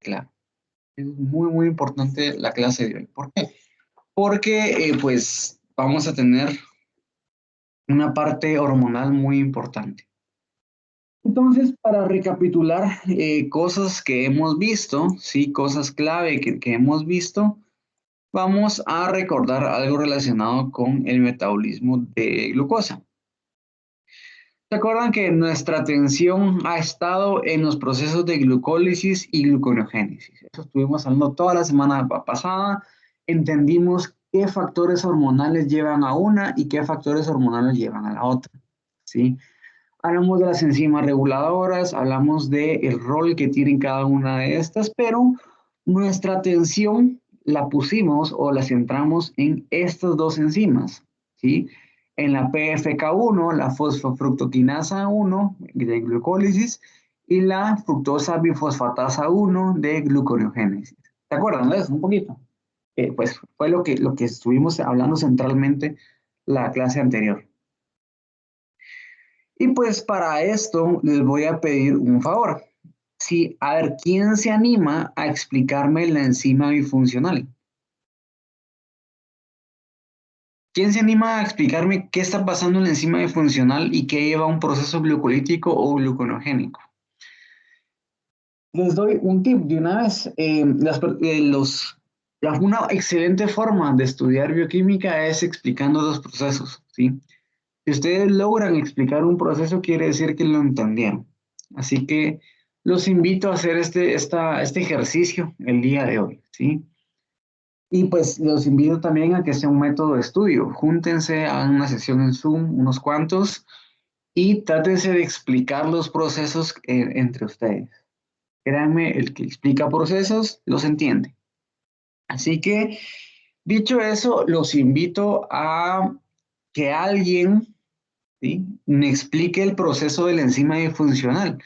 claro. Es muy, muy importante la clase de hoy. ¿Por qué? Porque, pues, vamos a tener una parte hormonal muy importante. Entonces, para recapitular cosas que hemos visto, sí, cosas clave que hemos visto, vamos a recordar algo relacionado con el metabolismo de glucosa. ¿Se acuerdan que nuestra atención ha estado en los procesos de glucólisis y gluconeogénesis? Eso estuvimos hablando toda la semana pasada. Entendimos qué factores hormonales llevan a una y qué factores hormonales llevan a la otra, ¿sí? Hablamos de las enzimas reguladoras, hablamos del rol que tienen cada una de estas, pero nuestra atención la pusimos o la centramos en estas dos enzimas, ¿sí? En la PFK1, la fosfofructoquinasa 1 de glucólisis y la fructosa bifosfatasa 1 de gluconeogénesis. ¿Se acuerdan de eso un poquito? Pues fue lo que estuvimos hablando centralmente la clase anterior. Y pues para esto les voy a pedir un favor. Sí, a ver, ¿quién se anima a explicarme la enzima bifuncional? ¿Quién se anima a explicarme qué está pasando en la enzima bifuncional y qué lleva a un proceso glucolítico o gluconogénico? Les doy un tip de una vez. Una excelente forma de estudiar bioquímica es explicando los procesos, ¿sí? Si ustedes logran explicar un proceso, quiere decir que lo entendieron. Así que los invito a hacer este ejercicio el día de hoy, ¿sí? Y pues los invito también a que sea un método de estudio. Júntense, hagan una sesión en Zoom, unos cuantos, y trátense de explicar los procesos entre ustedes. Créanme, el que explica procesos los entiende. Así que, dicho eso, los invito a que alguien, ¿sí?, me explique el proceso de la enzima disfuncional.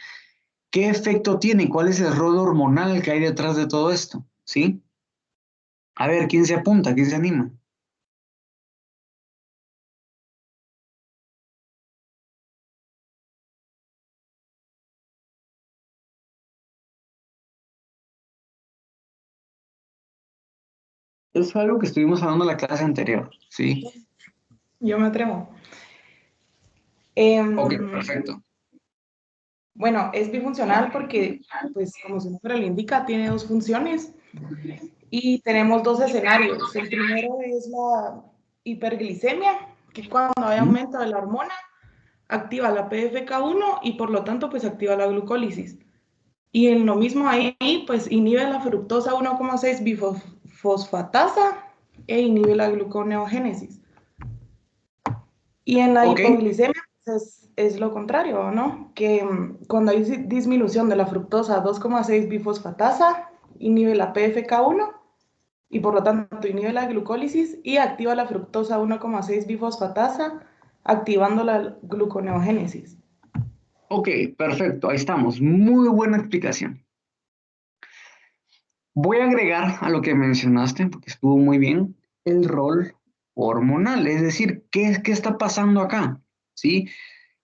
¿Qué efecto tiene? ¿Cuál es el rol hormonal que hay detrás de todo esto? ¿Sí? A ver, ¿quién se apunta? ¿Quién se anima? Es algo que estuvimos hablando en la clase anterior, ¿sí? Yo me atrevo. Ok, perfecto. Bueno, es bifuncional porque, pues, como su nombre lo indica, tiene dos funciones y tenemos dos escenarios. El primero es la hiperglicemia, que cuando hay ¿Mm? aumento de la hormona, activa la PFK1 y por lo tanto, pues, activa la glucólisis. Y en lo mismo ahí, pues, inhibe la fructosa 1,6 bifosfatasa e inhibe la gluconeogénesis. Y en la Ok, hipoglicemia pues es lo contrario, ¿no? Que cuando hay disminución de la fructosa 2,6 bifosfatasa, inhibe la PFK1 y por lo tanto inhibe la glucólisis y activa la fructosa 1,6 bifosfatasa, activando la gluconeogénesis. ok, perfecto, ahí estamos. Muy buena explicación. Voy a agregar a lo que mencionaste, porque estuvo muy bien, el rol hormonal, es decir, ¿qué está pasando acá? ¿Sí?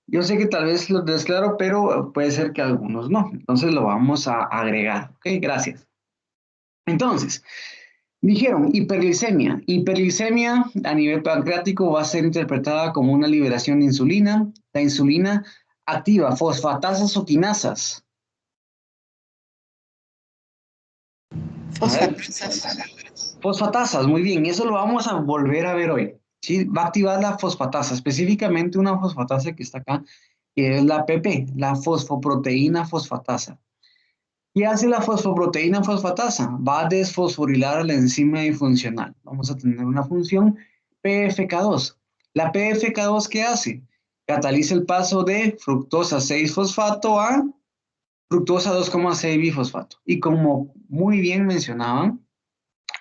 Yo sé que tal vez lo desclaro, pero puede ser que algunos no. Entonces lo vamos a agregar. Ok, gracias. Entonces, dijeron hiperglicemia. Hiperglicemia a nivel pancreático va a ser interpretada como una liberación de insulina. La insulina activa fosfatasas o quinasas. A ver, fosfatasas, muy bien. Eso lo vamos a volver a ver hoy. ¿Sí? Va a activar la fosfatasa, específicamente una fosfatasa que está acá, que es la PP, la fosfoproteína fosfatasa. ¿Qué hace la fosfoproteína fosfatasa? Va a desfosforilar la enzima disfuncional. Vamos a tener una función PFK2. ¿La PFK2 qué hace? Cataliza el paso de fructosa 6-fosfato a fructosa 2,6 bifosfato. Y como muy bien mencionaban,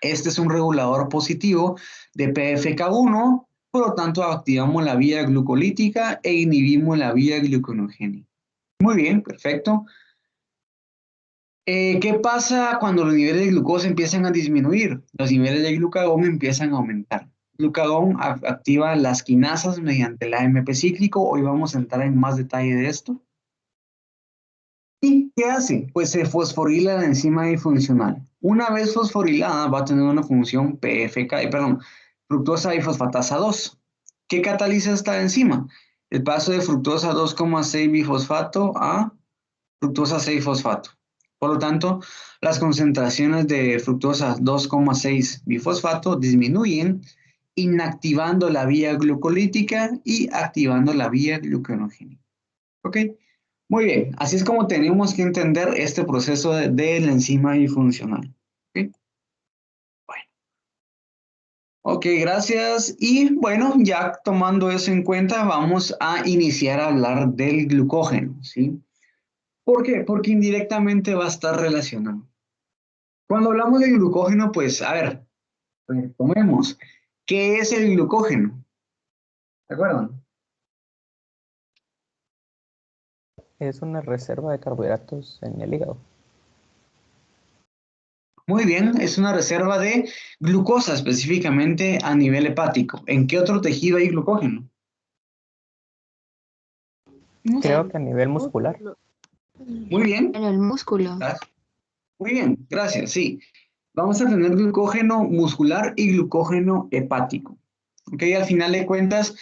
este es un regulador positivo de PFK1, por lo tanto activamos la vía glucolítica e inhibimos la vía gluconogénica. Muy bien, perfecto. ¿Qué pasa cuando los niveles de glucosa empiezan a disminuir? Los niveles de glucagón empiezan a aumentar. Glucagón activa las quinasas mediante el AMP cíclico. Hoy vamos a entrar en más detalle de esto. ¿Y qué hace? Pues se fosforila la enzima disfuncional. Una vez fosforilada va a tener una función fructosa difosfatasa 2. ¿Qué cataliza esta enzima? El paso de fructosa 2,6 bifosfato a fructosa 6 fosfato. Por lo tanto, las concentraciones de fructosa 2,6 bifosfato disminuyen, inactivando la vía glucolítica y activando la vía gluconeogénica. ¿Ok? Muy bien, así es como tenemos que entender este proceso de la enzima disfuncional. ¿Ok? Bueno, ok, gracias. Y bueno, ya tomando eso en cuenta, vamos a iniciar a hablar del glucógeno, ¿sí? ¿Por qué? Porque indirectamente va a estar relacionado. Cuando hablamos de glucógeno, pues, a ver, tomemos. ¿Qué es el glucógeno? ¿De acuerdo? Es una reserva de carbohidratos en el hígado. Muy bien, es una reserva de glucosa específicamente a nivel hepático. ¿En qué otro tejido hay glucógeno? Creo que a nivel muscular. Muy bien. En el músculo. Muy bien, gracias, sí. Vamos a tener glucógeno muscular y glucógeno hepático. Ok, al final de cuentas,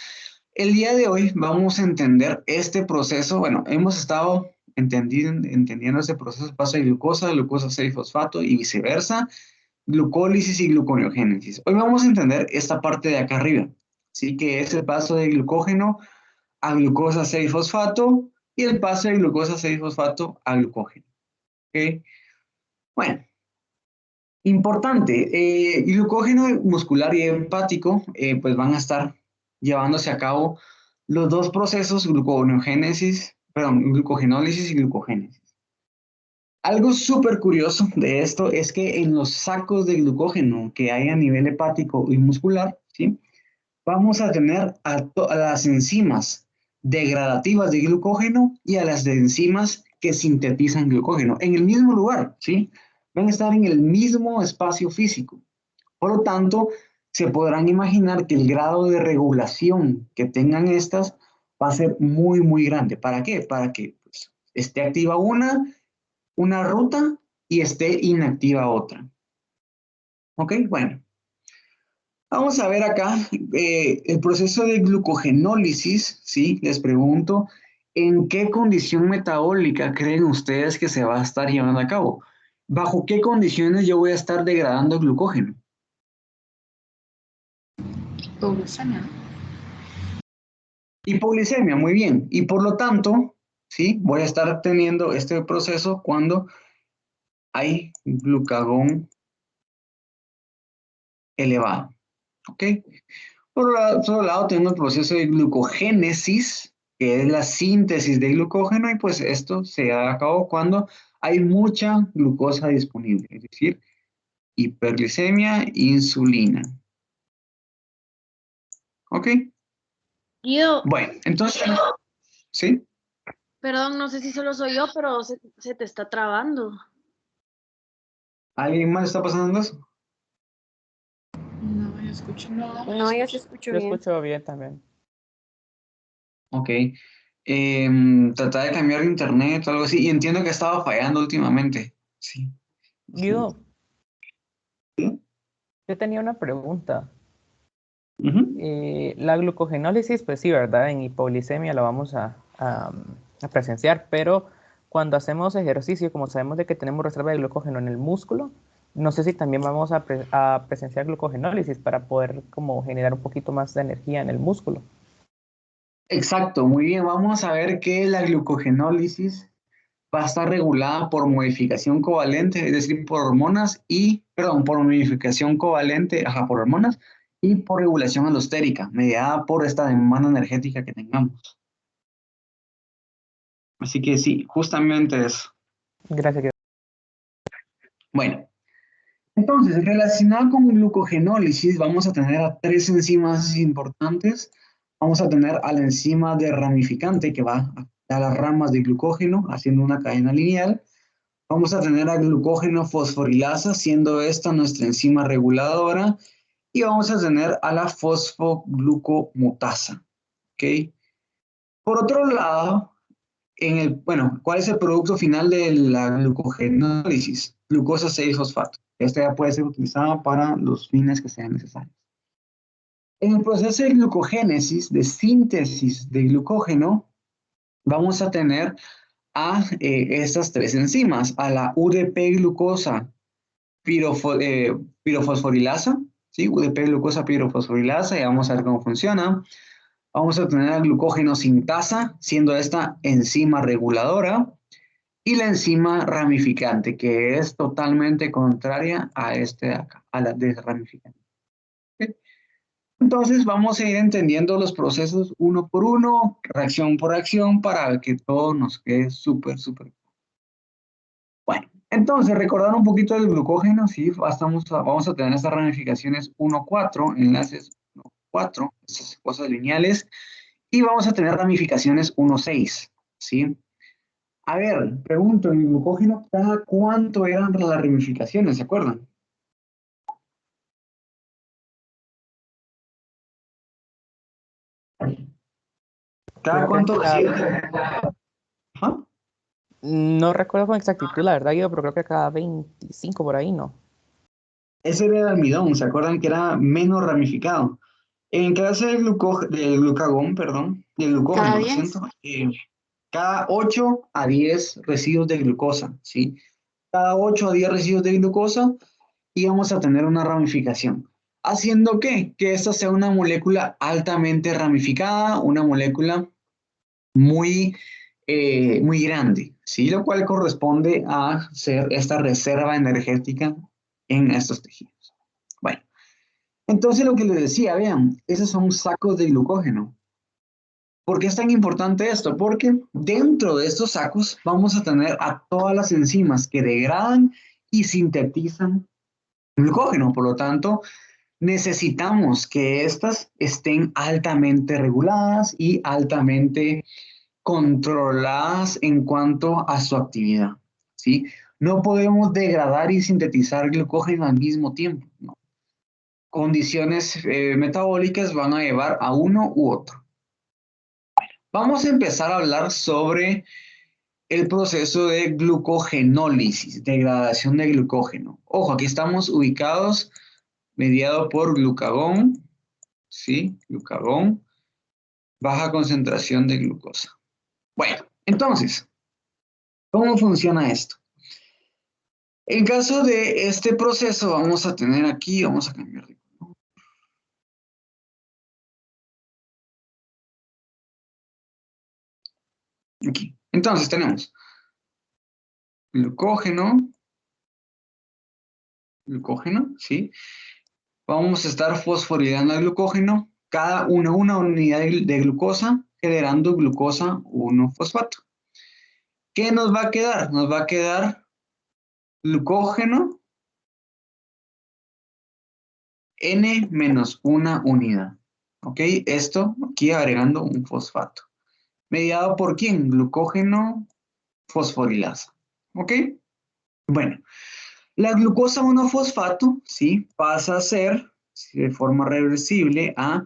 el día de hoy vamos a entender este proceso. Bueno, hemos estado entendiendo este proceso, paso de glucosa, glucosa 6-fosfato y viceversa, glucólisis y gluconeogénesis. Hoy vamos a entender esta parte de acá arriba, ¿sí? Que es el paso de glucógeno a glucosa 6-fosfato y el paso de glucosa 6-fosfato a glucógeno. ¿Ok? Bueno. Importante, glucógeno muscular y hepático pues van a estar llevándose a cabo los dos procesos, glucogenólisis y glucogénesis. Algo súper curioso de esto es que en los sacos de glucógeno que hay a nivel hepático y muscular, ¿sí? Vamos a tener a las enzimas degradativas de glucógeno y a las de enzimas que sintetizan glucógeno en el mismo lugar, ¿sí? Van a estar en el mismo espacio físico. Por lo tanto, se podrán imaginar que el grado de regulación que tengan estas va a ser muy, muy grande. ¿Para qué? Para que pues, esté activa una ruta y esté inactiva otra. ¿Ok? Bueno. Vamos a ver acá el proceso de glucogenólisis, ¿sí? Les pregunto, ¿en qué condición metabólica creen ustedes que se va a estar llevando a cabo? ¿Bajo qué condiciones yo voy a estar degradando glucógeno? Hipoglucemia. Hipoglicemia, muy bien. Y por lo tanto, ¿sí? Voy a estar teniendo este proceso cuando hay glucagón elevado, ¿ok? Por otro lado, tenemos el proceso de glucogénesis, que es la síntesis de glucógeno, y pues esto se da a cabo cuando hay mucha glucosa disponible, es decir, hiperglicemia, insulina. ¿Ok? Bueno, entonces, ¿sí? Perdón, no sé si solo soy yo, pero se te está trabando. ¿Alguien más está pasando eso? No, yo escucho. No, yo se escucho Yo bien. escucho bien también. Ok. Tratar de cambiar de internet o algo así, y entiendo que estaba fallando últimamente. Sí. Guido, ¿Sí? yo tenía una pregunta. Ujú. La glucogenólisis, pues sí, ¿verdad? En hipoglicemia la vamos a presenciar, pero cuando hacemos ejercicio, como sabemos de que tenemos reserva de glucógeno en el músculo, no sé si también vamos a presenciar glucogenólisis para poder como generar un poquito más de energía en el músculo. Exacto, muy bien. Vamos a ver que la glucogenólisis va a estar regulada por modificación covalente, es decir, por hormonas por modificación covalente, por hormonas y por regulación alostérica, mediada por esta demanda energética que tengamos. Así que sí, justamente eso. Gracias, Guido. Bueno, entonces, relacionado con glucogenólisis, vamos a tener a tres enzimas importantes. Vamos a tener a la enzima de ramificante que va a las ramas de glucógeno, haciendo una cadena lineal. Vamos a tener a glucógeno fosforilasa, siendo esta nuestra enzima reguladora. Y vamos a tener a la fosfoglucomutasa. ¿Ok? Por otro lado, bueno, ¿cuál es el producto final de la glucogenólisis? Glucosa 6-fosfato. Esta ya puede ser utilizada para los fines que sean necesarios. En el proceso de glucogénesis, de síntesis de glucógeno, vamos a tener a estas tres enzimas, a la UDP-glucosa pirofosforilasa, ¿sí? UDP-glucosa pirofosforilasa, y vamos a ver cómo funciona. Vamos a tener la glucógeno sintasa, siendo esta enzima reguladora, y la enzima ramificante, que es totalmente contraria a este de acá, a la desramificante. ¿Okay? Entonces vamos a ir entendiendo los procesos uno por uno, reacción por reacción, para que todo nos quede súper, súper. Bueno, entonces recordar un poquito del glucógeno, sí, vamos a tener estas ramificaciones 1,4, enlaces 1,4, esas cosas lineales, y vamos a tener ramificaciones 1,6, ¿sí? A ver, pregunto, en el glucógeno, ¿cada cuánto eran las ramificaciones? ¿Se acuerdan? ¿Cada Creo que cuánto cada- recibe? Ajá. no recuerdo con exactitud, la verdad, Guido, pero creo que cada 25 por ahí, ¿no? Ese era el almidón, ¿se acuerdan que era menos ramificado? En clase del glucagón, perdón, del glucógeno, Cada lo 10. siento, cada 8 a 10 residuos de glucosa, ¿sí? Cada 8 a 10 residuos de glucosa y vamos a tener una ramificación. ¿Haciendo qué? Que esta sea una molécula altamente ramificada, una molécula muy, muy grande, ¿sí? Lo cual corresponde a ser esta reserva energética en estos tejidos. Bueno, entonces lo que les decía, vean, esos son sacos de glucógeno. ¿Por qué es tan importante esto? Porque dentro de estos sacos vamos a tener a todas las enzimas que degradan y sintetizan glucógeno. Por lo tanto, necesitamos que éstas estén altamente reguladas y altamente controladas en cuanto a su actividad, ¿sí? No podemos degradar y sintetizar glucógeno al mismo tiempo, ¿no? Condiciones metabólicas van a llevar a uno u otro. Vamos a empezar a hablar sobre el proceso de glucogenólisis, degradación de glucógeno. Ojo, aquí estamos ubicados mediado por glucagón, ¿sí? Glucagón, baja concentración de glucosa. Bueno, entonces, ¿cómo funciona esto? En caso de este proceso, vamos a tener aquí, vamos a cambiar de color. Aquí. Entonces tenemos glucógeno, ¿sí? Vamos a estar fosforilando el glucógeno, cada una unidad de glucosa, generando glucosa 1-fosfato. ¿Qué nos va a quedar? Nos va a quedar glucógeno N menos una unidad. ¿Ok? Esto aquí agregando un fosfato. ¿Mediado por quién? Glucógeno fosforilasa. ¿Ok? Bueno, la glucosa 1-fosfato, ¿sí? Pasa a ser, ¿sí? De forma reversible a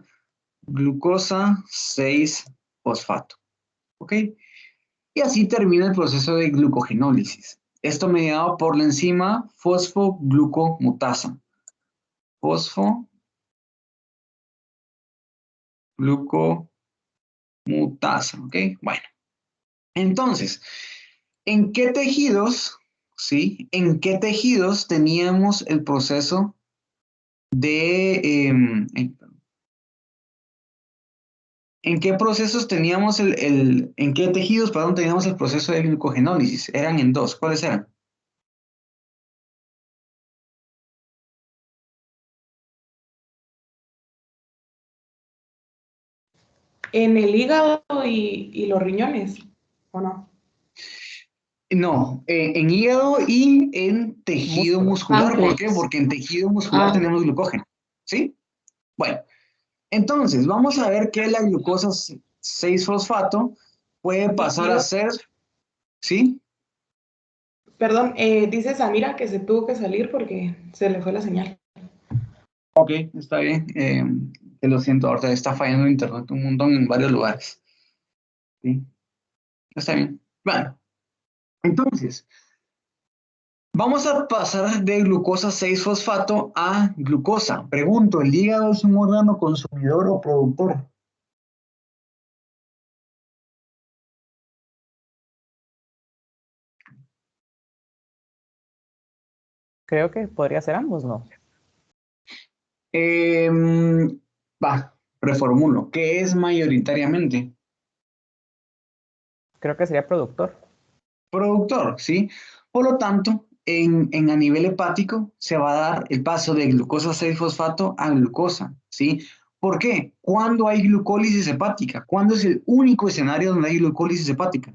glucosa 6-fosfato. ¿Ok? Y así termina el proceso de glucogenólisis. Esto mediado por la enzima fosfoglucomutasa. Fosfoglucomutasa, ¿ok? Bueno, entonces, ¿en qué tejidos, sí? ¿En qué tejidos teníamos el proceso de... ¿en qué procesos teníamos en qué tejidos, perdón, teníamos el proceso de glucogenólisis? Eran en dos. ¿Cuáles eran? En el hígado y los riñones, ¿o no? No, en hígado y en tejido Músculo. muscular. ¿Por qué? Páncreas. Porque en tejido muscular tenemos glucógeno. ¿Sí? Bueno, entonces vamos a ver que la glucosa 6-fosfato puede pasar a Guido, ser, ¿sí? perdón, dice Samira que se tuvo que salir porque se le fue la señal. Ok, está bien. Te lo siento, ahorita está fallando el internet un montón en varios lugares. ¿Sí? Está bien. Bueno, entonces, vamos a pasar de glucosa 6-fosfato a glucosa. Pregunto, ¿el hígado es un órgano consumidor o productor? Creo que podría ser ambos, ¿no? Va, reformulo. ¿Qué es mayoritariamente? Creo que sería productor. Productor, ¿sí? Por lo tanto, a nivel hepático se va a dar el paso de glucosa 6-fosfato a glucosa, ¿sí? ¿Por qué? ¿Cuándo hay glucólisis hepática? ¿Cuándo es el único escenario donde hay glucólisis hepática?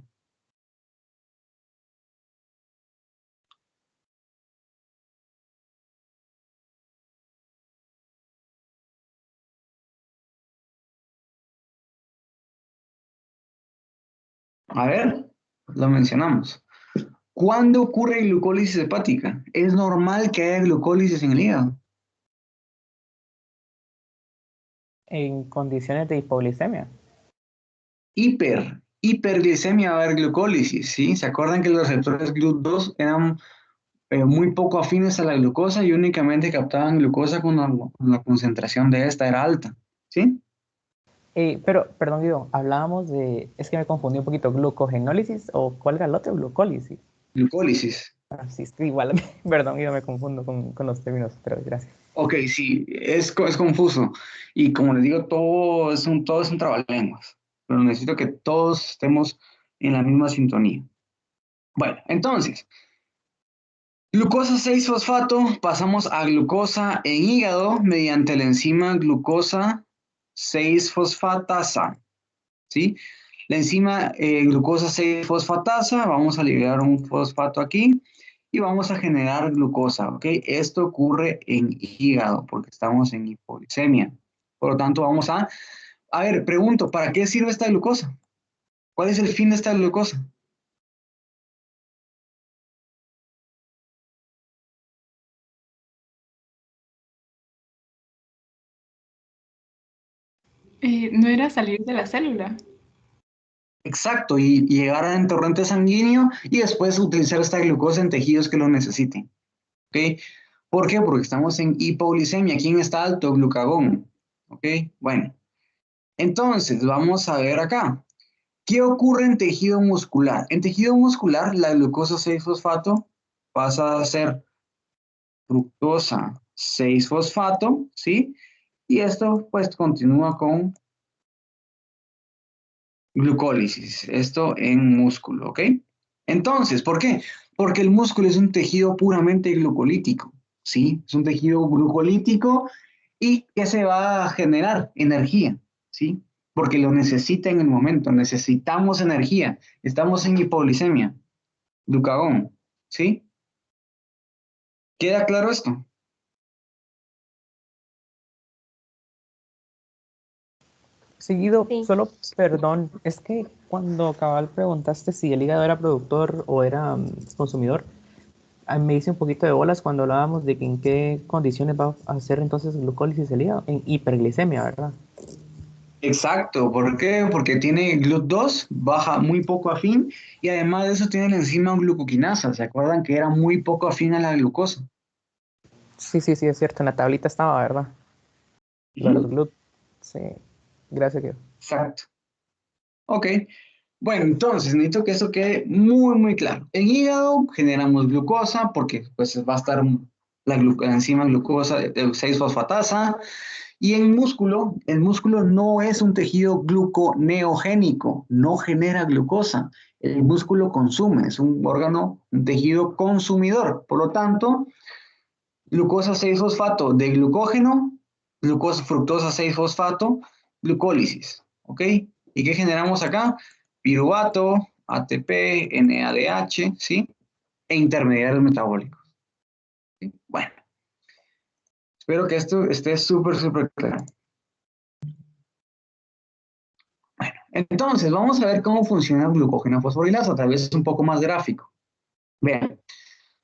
A ver, lo mencionamos. ¿Cuándo ocurre glucólisis hepática? ¿Es normal que haya glucólisis en el hígado? En condiciones de hipoglicemia. Hiperglicemia va a haber glucólisis, ¿sí? ¿Se acuerdan que los receptores GLUT2 eran muy poco afines a la glucosa y únicamente captaban glucosa cuando la concentración de esta era alta, ¿sí? Pero, perdón, Guido, hablábamos de, es que me confundí un poquito, glucogenólisis o ¿cuál era el otro? Glucólisis. Glucólisis. Ah, sí, es que igual, perdón, Guido, me confundo con los términos, pero gracias. Ok, sí, es confuso. Y como les digo, todo es un trabalenguas. Pero necesito que todos estemos en la misma sintonía. Bueno, entonces, glucosa 6-fosfato, pasamos a glucosa en hígado mediante la enzima glucosa 6-fosfatasa, ¿sí? La enzima glucosa 6-fosfatasa, vamos a liberar un fosfato aquí y vamos a generar glucosa, ¿ok? Esto ocurre en hígado porque estamos en hipoglicemia. Por lo tanto, a ver, pregunto, ¿para qué sirve esta glucosa? ¿Cuál es el fin de esta glucosa? ¿No era salir de la célula? Exacto, y llegar al torrente sanguíneo y después utilizar esta glucosa en tejidos que lo necesiten, ¿ok? ¿Por qué? Porque estamos en hipoglicemia. ¿Quién está alto? Glucagón, ¿ok? Bueno, entonces vamos a ver acá. ¿Qué ocurre en tejido muscular? En tejido muscular, la glucosa 6-fosfato pasa a ser fructosa 6-fosfato, ¿sí? Y esto pues continúa con glucólisis, esto en músculo, ¿ok? Entonces, ¿por qué? Porque el músculo es un tejido puramente glucolítico, ¿sí? Es un tejido glucolítico y que se va a generar energía, ¿sí? Porque lo necesita en el momento, necesitamos energía, estamos en hipoglicemia, glucagón, ¿sí? ¿Queda claro esto? Seguido, Sí. solo, perdón, es que cuando cabal preguntaste si el hígado era productor o era consumidor, me hice un poquito de bolas cuando hablábamos de que en qué condiciones va a hacer entonces glucólisis el hígado, en hiperglicemia, ¿verdad? Exacto, ¿por qué? Porque tiene GLUT2, baja muy poco afín y además de eso tiene la enzima glucoquinasa, ¿se acuerdan que era muy poco afín a la glucosa? Sí, sí, sí, es cierto, en la tablita estaba, ¿verdad? Lo de los Ujú. GLUT. Sí, gracias, Guido. Exacto. Ok, bueno, entonces necesito que eso quede muy, muy claro. En hígado generamos glucosa porque pues va a estar la enzima glucosa de 6-fosfatasa y en músculo, el músculo no es un tejido gluconeogénico, no genera glucosa. El músculo consume, es un órgano, un tejido consumidor. Por lo tanto, glucosa 6-fosfato de glucógeno, glucosa fructosa 6-fosfato, glucólisis. ¿Ok? ¿Y qué generamos acá? Piruvato, ATP, NADH, ¿sí? E intermediarios metabólicos. ¿Sí? Bueno, espero que esto esté súper, súper claro. Bueno, entonces vamos a ver cómo funciona el glucógeno fosforilasa a través de un poco más gráfico. Vean,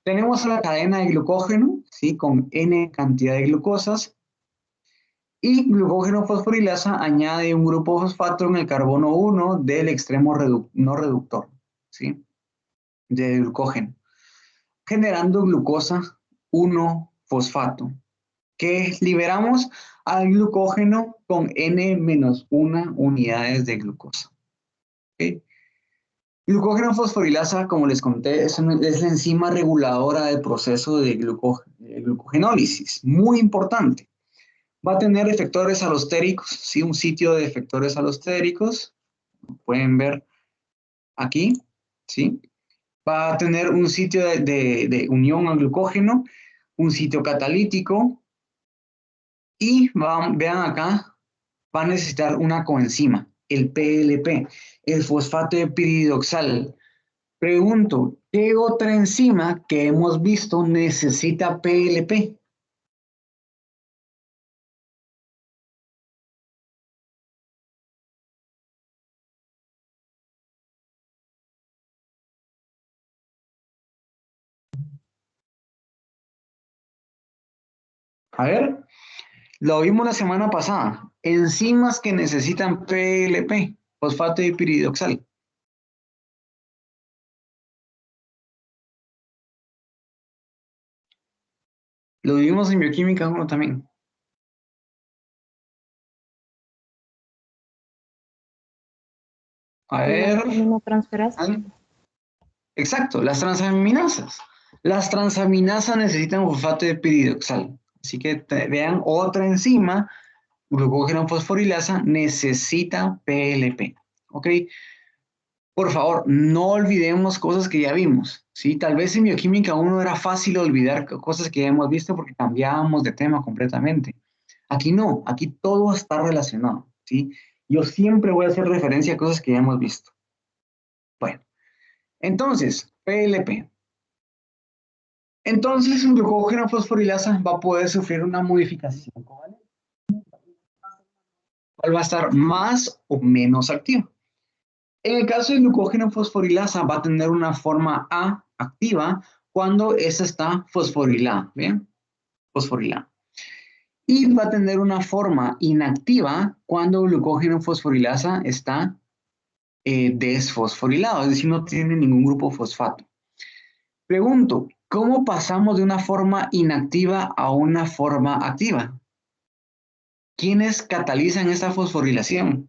tenemos la cadena de glucógeno, ¿sí? Con N cantidad de glucosas. Y glucógeno fosforilasa añade un grupo fosfato en el carbono 1 del extremo no reductor. ¿sí? De glucógeno, generando glucosa 1-fosfato, que liberamos al glucógeno con N-1 unidades de glucosa. ¿Okay? Glucógeno fosforilasa, como les conté, es la enzima reguladora del proceso de glucogenólisis, muy importante. Va a tener efectores alostéricos, ¿sí? Un sitio de efectores alostéricos, pueden ver aquí, ¿sí? Va a tener un sitio de unión al glucógeno, un sitio catalítico, y vean acá, va a necesitar una coenzima, el PLP, el fosfato de piridoxal. Pregunto, ¿qué otra enzima que hemos visto necesita PLP? A ver, lo vimos la semana pasada. Enzimas que necesitan PLP, fosfato de piridoxal. Lo vimos en bioquímica 1 también. A ver. Aminotransferasa. Exacto, las transaminasas. Las transaminasas necesitan fosfato de piridoxal. Así que vean, otra enzima, glucógeno fosforilasa, necesita PLP. ¿Ok? Por favor, no olvidemos cosas que ya vimos, ¿sí? Tal vez en bioquímica 1 era fácil olvidar cosas que ya hemos visto porque cambiábamos de tema completamente. Aquí no, aquí todo está relacionado, ¿sí? Yo siempre voy a hacer referencia a cosas que ya hemos visto. Bueno, entonces, PLP. Entonces, un glucógeno fosforilasa va a poder sufrir una modificación. ¿Cuál va a estar más o menos activo? En el caso del glucógeno fosforilasa va a tener una forma A activa cuando esa está fosforilada, ¿bien? Fosforilada. Y va a tener una forma inactiva cuando el glucógeno fosforilasa está desfosforilado, es decir, no tiene ningún grupo fosfato. Pregunto, ¿cómo pasamos de una forma inactiva a una forma activa? ¿Quiénes catalizan esta fosforilación?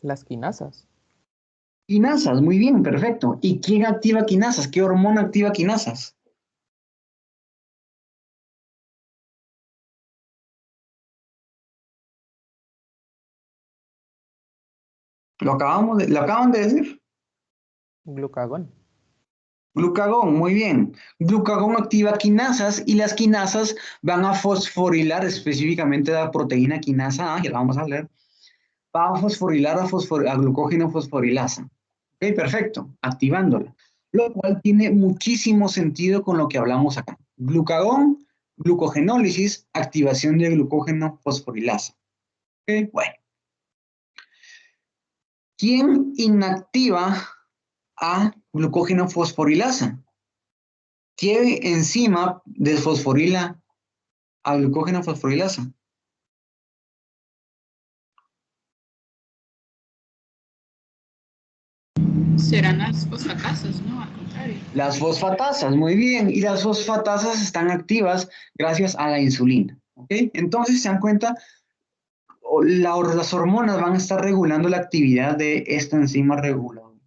Las quinasas. Quinasas, muy bien, perfecto. ¿Y quién activa quinasas? ¿Qué hormona activa quinasas? Lo acaban de decir. Glucagón. Glucagón, muy bien. Glucagón activa quinasas y las quinasas van a fosforilar específicamente la proteína quinasa A, ya la vamos a leer, va a fosforilar a glucógeno fosforilasa. Ok, perfecto, activándola. Lo cual tiene muchísimo sentido con lo que hablamos acá. Glucagón, glucogenólisis, activación de glucógeno fosforilasa. Ok, bueno. ¿Quién inactiva a glucógeno fosforilasa? ¿Qué enzima desfosforila a glucógeno fosforilasa? Serán las fosfatasas, ¿no? Al contrario. Las fosfatasas, muy bien. Y las fosfatasas están activas gracias a la insulina. ¿Ok? Entonces, se dan cuenta, las hormonas van a estar regulando la actividad de esta enzima reguladora.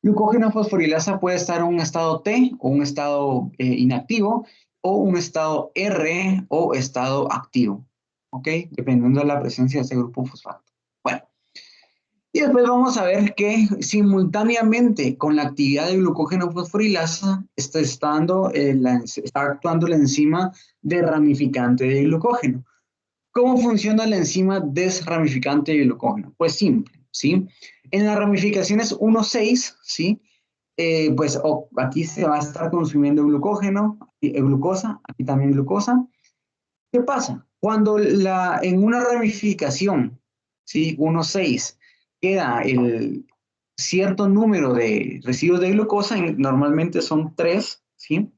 Glucógeno fosforilasa puede estar en un estado T o un estado inactivo o un estado R o estado activo, ¿ok? Dependiendo de la presencia de este grupo fosfato. Bueno, y después vamos a ver que simultáneamente con la actividad de glucógeno fosforilasa está actuando la enzima desramificante de glucógeno. ¿Cómo funciona la enzima desramificante de glucógeno? Pues simple, ¿sí? En las ramificaciones 1,6, ¿sí? Pues aquí se va a estar consumiendo glucógeno, glucosa, aquí también glucosa. ¿Qué pasa? Cuando en una ramificación, ¿sí? 1,6, queda el cierto número de residuos de glucosa, normalmente son 3, ¿sí?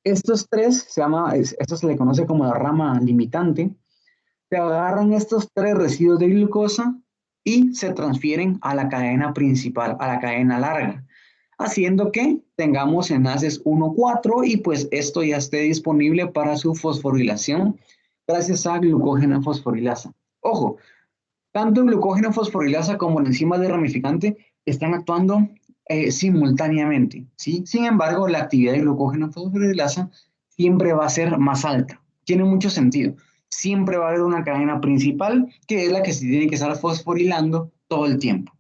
Estos 3 esto se le conoce como la rama limitante, Se agarran estos 3 residuos de glucosa y se transfieren a la cadena principal, a la cadena larga, haciendo que tengamos enlaces 1,4 y pues esto ya esté disponible para su fosforilación gracias a glucógeno fosforilasa. Ojo, tanto el glucógeno fosforilasa como la enzima de ramificante están actuando simultáneamente, ¿sí? Sin embargo, la actividad de glucógeno fosforilasa siempre va a ser más alta. Tiene mucho sentido. Siempre va a haber una cadena principal que es la que se tiene que estar fosforilando todo el tiempo.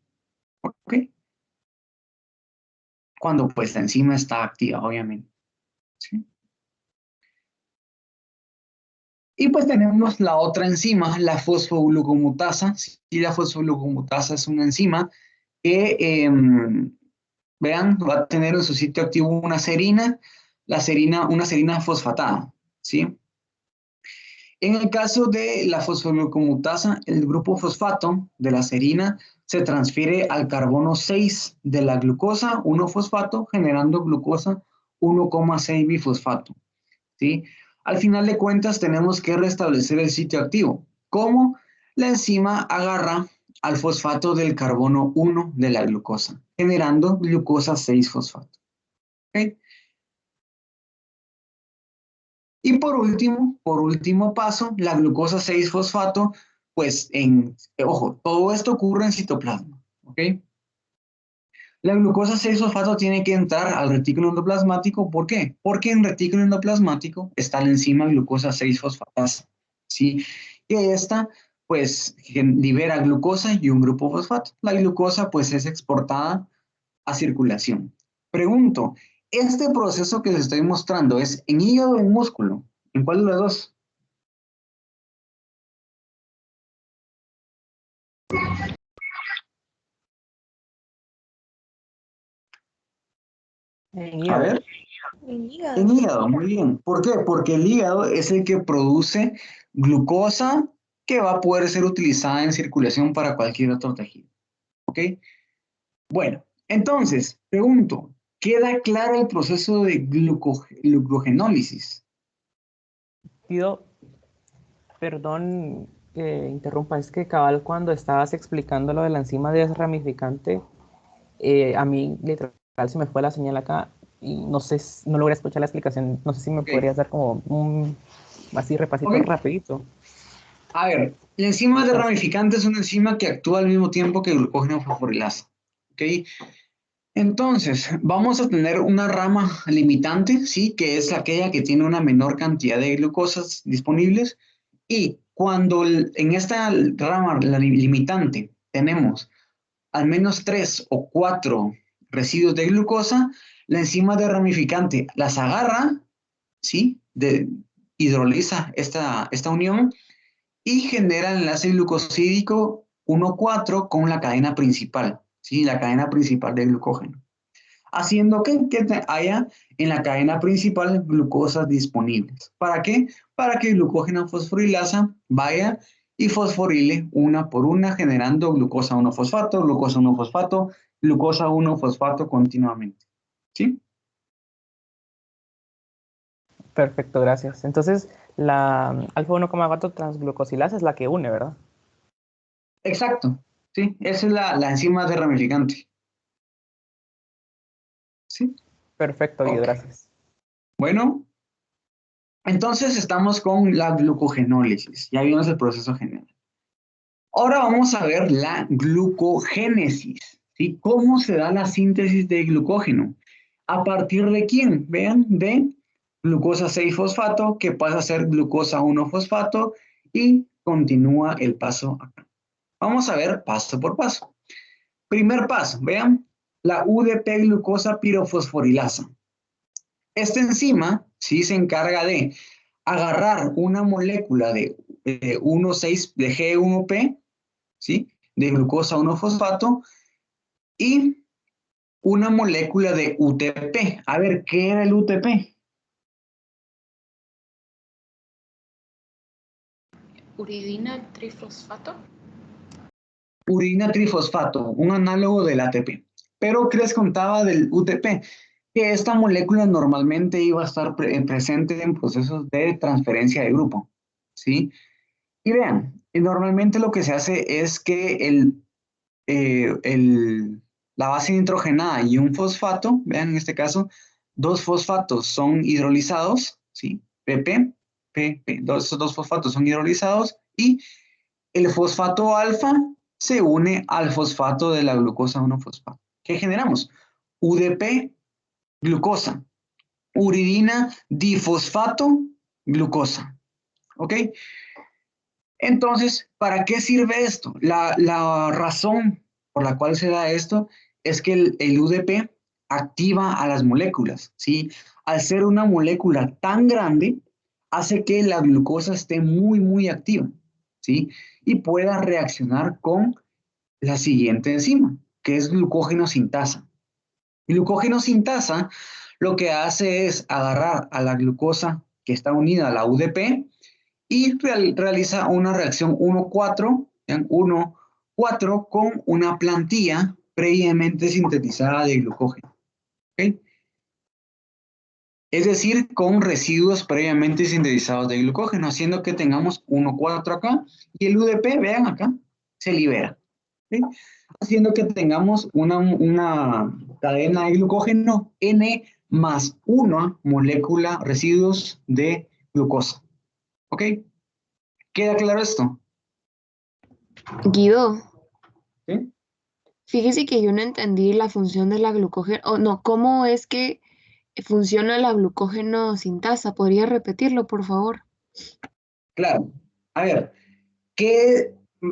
¿Ok? Cuando pues la enzima está activa, obviamente. ¿Sí? Y pues tenemos la otra enzima, la fosfoglucomutasa. Y la fosfoglucomutasa es una enzima que, vean, va a tener en su sitio activo una serina, una serina fosfatada, ¿sí? En el caso de la fosfoglucomutasa, el grupo fosfato de la serina se transfiere al carbono 6 de la glucosa 1-fosfato, generando glucosa 1,6 bifosfato, ¿sí? Al final de cuentas tenemos que restablecer el sitio activo. ¿Cómo? La enzima agarra al fosfato del carbono 1 de la glucosa, generando glucosa 6-fosfato. ¿Okay? Y por último paso, la glucosa 6-fosfato, pues ojo, todo esto ocurre en citoplasma. ¿Ok? La glucosa 6-fosfato tiene que entrar al retículo endoplasmático. ¿Por qué? Porque en retículo endoplasmático está la enzima glucosa 6-fosfatasa, ¿sí? Que esta, pues, libera glucosa y un grupo fosfato. La glucosa, pues, es exportada a circulación. Pregunto, ¿este proceso que les estoy mostrando es en hígado o en músculo? ¿En cuál de los dos? En A hígado. ver. En hígado. En hígado, muy bien. ¿Por qué? Porque el hígado es el que produce glucosa que va a poder ser utilizada en circulación para cualquier otro tejido. ¿Ok? Bueno, entonces, pregunto, ¿queda claro el proceso de glucogenólisis? Pido, perdón que interrumpa, es que cabal cuando estabas explicando lo de la enzima desramificante, a mí literal se me fue la señal acá y no sé, no logré escuchar la explicación, no sé si me Ok. podrías dar como un así repasito Ok. rapidito. A ver, la enzima de Gracias. ramificante es una enzima que actúa al mismo tiempo que el glucógeno fosforilasa. ¿Ok? Entonces, vamos a tener una rama limitante, ¿sí? Que es aquella que tiene una menor cantidad de glucosas disponibles. Y cuando en esta rama, la limitante, tenemos al menos 3 o 4 residuos de glucosa, la enzima de ramificante las agarra, ¿sí? Hidroliza esta unión y genera el enlace glucosídico 1,4 con la cadena principal, ¿sí? La cadena principal de glucógeno. Haciendo que haya en la cadena principal glucosas disponibles. ¿Para qué? Para que el glucógeno fosforilasa vaya y fosforile una por una, generando glucosa 1-fosfato, glucosa 1-fosfato, glucosa 1-fosfato continuamente. ¿Sí? Perfecto, gracias. Entonces, la alfa 1,4 transglucosilasa es la que une, ¿verdad? Exacto. ¿Sí? Esa es la enzima de ramificante. ¿Sí? Perfecto, Guido, Ok. gracias. Bueno, entonces estamos con la glucogenólisis. Ya vimos el proceso general. Ahora vamos a ver la glucogénesis, ¿sí? ¿Cómo se da la síntesis de glucógeno? ¿A partir de quién? Vean, de glucosa 6-fosfato, que pasa a ser glucosa 1-fosfato y continúa el paso acá. Vamos a ver paso por paso. Primer paso, vean, la UDP glucosa pirofosforilasa. Esta enzima, ¿sí? Se encarga de agarrar una molécula de 1,6 de G1P, ¿sí? De glucosa 1-fosfato y una molécula de UTP. A ver, ¿qué era el UTP? Uridina trifosfato. Urina trifosfato, un análogo del ATP. Pero ¿qué les contaba del UTP? Que esta molécula normalmente iba a estar presente en procesos de transferencia de grupo, ¿sí? Y vean, normalmente lo que se hace es que la base nitrogenada y un fosfato, vean en este caso, dos fosfatos son hidrolizados, ¿sí? PP, esos dos fosfatos son hidrolizados y el fosfato alfa se une al fosfato de la glucosa 1-fosfato. ¿Qué generamos? UDP, glucosa, uridina difosfato, glucosa. ¿Ok? Entonces, ¿para qué sirve esto? La razón por la cual se da esto es que el UDP activa a las moléculas, ¿sí? Al ser una molécula tan grande, hace que la glucosa esté muy, muy activa, ¿sí? Y pueda reaccionar con la siguiente enzima, que es glucógeno sintasa. Glucógeno sintasa lo que hace es agarrar a la glucosa que está unida a la UDP y realiza una reacción 1,4, 1,4 con una plantilla previamente sintetizada de glucógeno. ¿Okay? Es decir, con residuos previamente sintetizados de glucógeno, haciendo que tengamos 1,4 acá y el UDP, vean acá, se libera. ¿Okay? Haciendo que tengamos una cadena de glucógeno N más una molécula residuos de glucosa. ¿Ok? ¿Queda claro esto? Guido, ¿Sí? fíjese que yo no entendí la función de la glucógeno, o no, ¿cómo es que funciona la glucógeno sintasa? ¿Podría repetirlo, por favor? Claro. A ver,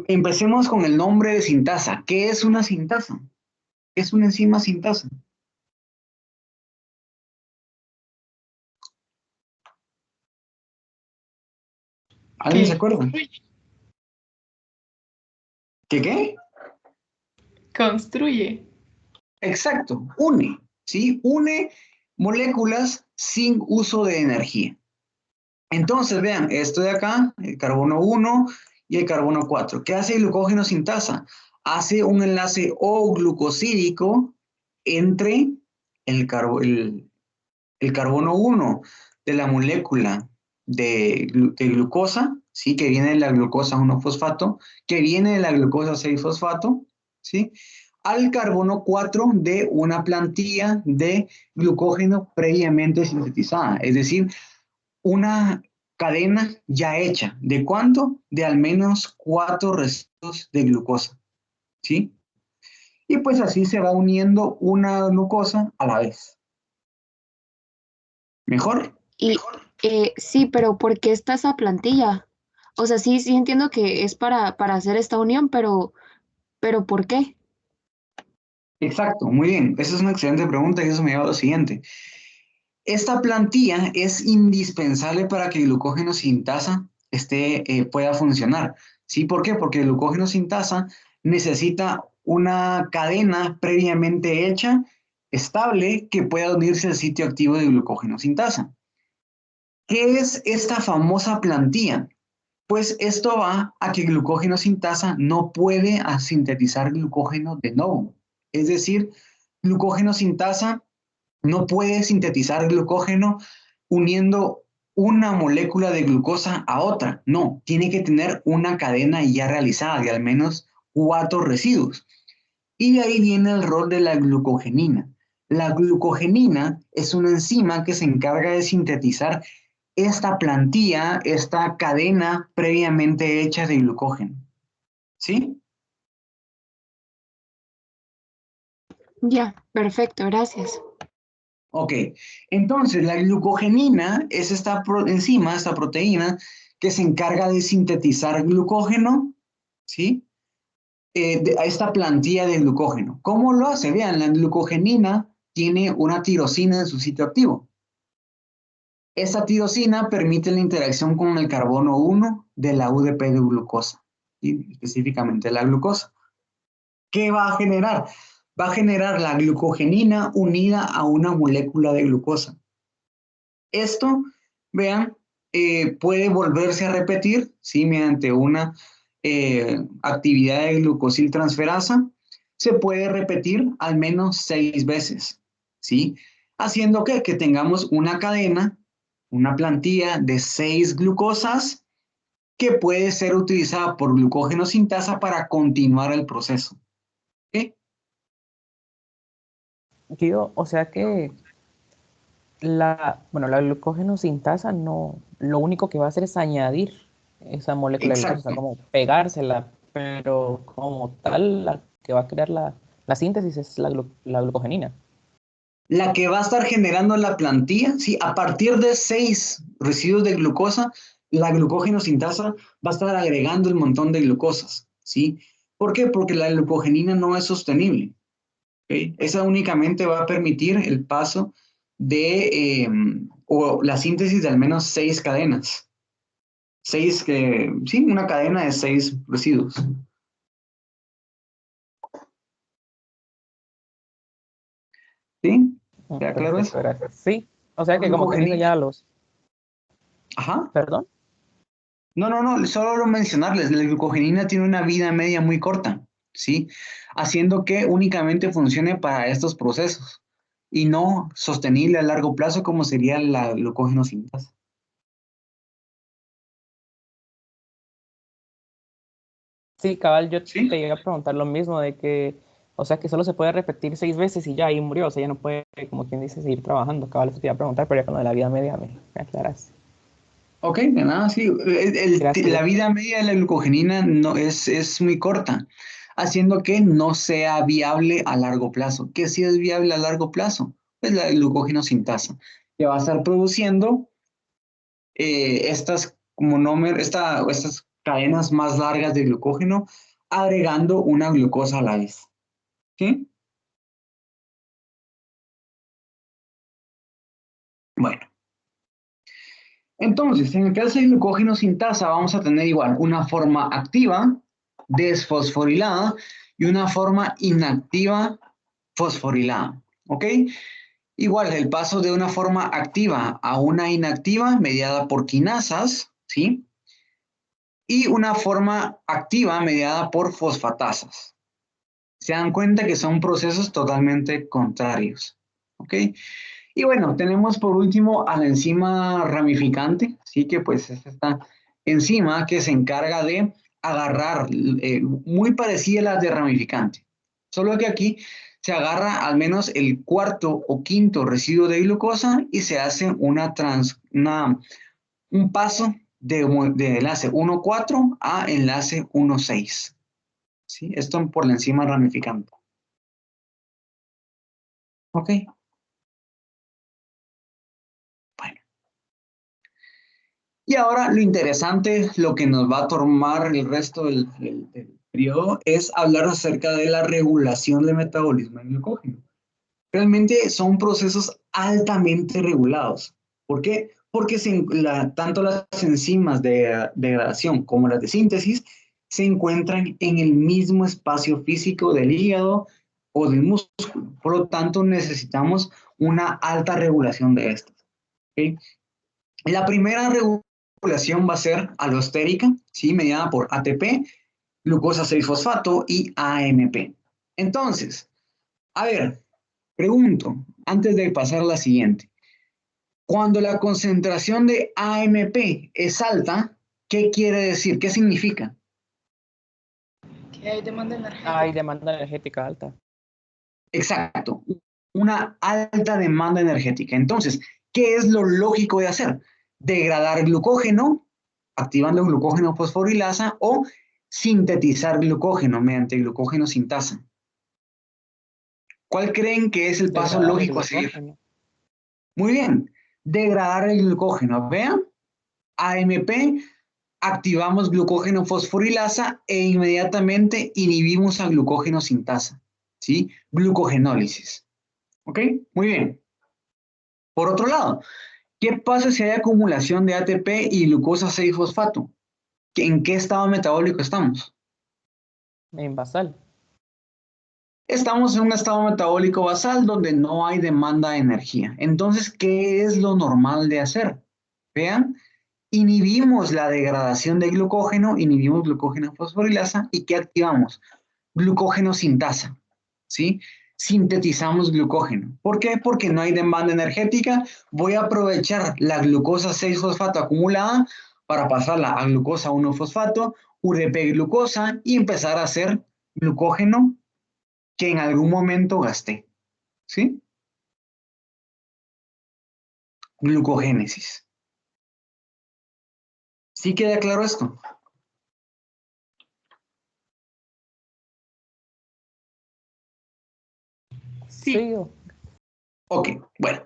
empecemos con el nombre de sintasa. ¿Qué es una sintasa? ¿Qué es una enzima sintasa? ¿Alguien se ¿Qué? acuerda? ¿Qué qué? Construye. Exacto, une, ¿sí? Une moléculas sin uso de energía. Entonces, vean, esto de acá, el carbono 1 y el carbono 4. ¿Qué hace el glucógeno sintasa? Hace un enlace O-glucosídico entre el carbono 1 de la molécula de glucosa, ¿sí? Que viene de la glucosa 1-fosfato, que viene de la glucosa 6-fosfato, ¿sí? Al carbono 4 de una plantilla de glucógeno previamente sintetizada, es decir, una cadena ya hecha. ¿De cuánto? De al menos 4 residuos de glucosa, ¿sí? Y pues así se va uniendo una glucosa a la vez. ¿Mejor? Y sí, pero ¿por qué está esa plantilla? O sea, sí, sí entiendo que es para hacer esta unión, pero ¿por qué? Exacto, muy bien. Esa es una excelente pregunta y eso me lleva a lo siguiente. Esta plantilla es indispensable para que el glucógeno sintasa pueda funcionar. ¿Sí? ¿Por qué? Porque el glucógeno sintasa necesita una cadena previamente hecha, estable, que pueda unirse al sitio activo de glucógeno sintasa. ¿Qué es esta famosa plantilla? Pues esto va a que glucógeno sintasa no puede sintetizar glucógeno de nuevo. Es decir, glucógeno sintasa no puede sintetizar glucógeno uniendo una molécula de glucosa a otra. No, tiene que tener una cadena ya realizada de al menos 4 residuos. Y de ahí viene el rol de la glucogenina. La glucogenina es una enzima que se encarga de sintetizar esta plantilla, esta cadena previamente hecha de glucógeno. ¿Sí? Ya, perfecto, gracias. Ok, entonces la glucogenina es esta enzima, esta proteína que se encarga de sintetizar glucógeno, ¿sí? A esta plantilla de glucógeno. ¿Cómo lo hace? Vean, la glucogenina tiene una tirosina en su sitio activo. Esta tirosina permite la interacción con el carbono 1 de la UDP de glucosa, ¿sí? Específicamente la glucosa. ¿Qué va a generar? Va a generar la glucogenina unida a una molécula de glucosa. Esto, vean, puede volverse a repetir, ¿sí? Mediante una actividad de glucosiltransferasa, se puede repetir al menos 6 veces, ¿sí? Haciendo que tengamos una cadena, una plantilla de 6 glucosas que puede ser utilizada por glucógeno sintasa para continuar el proceso. ¿Ok? Guido, o sea que la glucógeno sintasa no, lo único que va a hacer es añadir esa molécula de glucosa, o sea, Exacto. como pegársela, pero como tal, la que va a crear la síntesis es la glucogenina. La que va a estar generando la plantilla, ¿sí? A partir de 6 residuos de glucosa, la glucógeno sintasa va a estar agregando el montón de glucosas, ¿sí? ¿Por qué? Porque la glucogenina no es sostenible. ¿Ok? Esa únicamente va a permitir el paso de, o la síntesis de al menos 6 cadenas. Sí, una cadena de 6 residuos. ¿Sí? ¿Queda claro Perfecto, eso? gracias. Sí, o sea La que como quien dice glucogenina. ya los... Ajá. ¿Perdón? No, solo mencionarles, la glucogenina tiene una vida media muy corta, ¿sí? Haciendo que únicamente funcione para estos procesos y no sostenible a largo plazo como sería la glucógeno sintasa. Sí, cabal, yo ¿Sí? te iba a preguntar lo mismo de que, o sea, que solo se puede repetir 6 veces y ya ahí murió, o sea, ya no puede, como quien dice, seguir trabajando. Cabal, eso te iba a preguntar, pero ya con lo de la vida media me aclaras. Ok, de nada, sí. La Gracias. vida media de la glucogenina no, es muy corta, haciendo que no sea viable a largo plazo. ¿Qué sí es viable a largo plazo? Pues la glucógeno sintasa, que va a estar produciendo estas cadenas más largas de glucógeno, agregando una glucosa a la vez. ¿Sí? Bueno, entonces, en el caso de glucógeno sintasa, vamos a tener igual una forma activa, desfosforilada, y una forma inactiva, fosforilada. ¿Ok? Igual, el paso de una forma activa a una inactiva, mediada por quinasas, ¿sí? Y una forma activa mediada por fosfatasas. Se dan cuenta que son procesos totalmente contrarios. ¿Ok? Y bueno, tenemos por último a la enzima ramificante, ¿sí? Que pues es esta enzima que se encarga de agarrar, muy parecida a las de ramificante, solo que aquí se agarra al menos el cuarto o quinto residuo de glucosa y se hace un paso de enlace 1,4 a enlace 1,6. ¿Sí? Esto por la enzima ramificante. ¿Ok? Bueno. Y ahora lo interesante, lo que nos va a tomar el resto del periodo, es hablar acerca de la regulación del metabolismo del glucógeno. Realmente son procesos altamente regulados. ¿Por qué? Porque tanto las enzimas de degradación como las de síntesis se encuentran en el mismo espacio físico del hígado o del músculo. Por lo tanto, necesitamos una alta regulación de estas. ¿Okay? La primera regulación va a ser alostérica, ¿sí? Mediada por ATP, glucosa 6-fosfato y AMP. Entonces, a ver, pregunto, antes de pasar a la siguiente. Cuando la concentración de AMP es alta, ¿qué quiere decir? ¿Qué significa? Que hay demanda Hay energética. demanda energética alta. Exacto, una alta demanda energética. Entonces, ¿qué es lo lógico de hacer? Degradar glucógeno, activando glucógeno fosforilasa o sintetizar glucógeno mediante glucógeno sintasa. ¿Cuál creen que es el paso Degradar el lógico a seguir? glucógeno. Muy bien, degradar el glucógeno. Vean, AMP, activamos glucógeno fosforilasa e inmediatamente inhibimos a glucógeno sintasa, ¿sí? Glucogenólisis. ¿Ok? Muy bien. Por otro lado, ¿qué pasa si hay acumulación de ATP y glucosa 6-fosfato? ¿En qué estado metabólico estamos? En basal. Estamos en un estado metabólico basal donde no hay demanda de energía. Entonces, ¿qué es lo normal de hacer? Vean, inhibimos la degradación de glucógeno, inhibimos glucógeno fosforilasa y ¿qué activamos? Glucógeno sintasa, ¿sí? Sintetizamos glucógeno. ¿Por qué? Porque no hay demanda energética. Voy a aprovechar la glucosa 6-fosfato acumulada para pasarla a glucosa 1-fosfato, UDP-glucosa y empezar a hacer glucógeno que en algún momento gasté. ¿Sí? Glucogénesis. ¿Sí queda claro esto? Sí. Ok, bueno.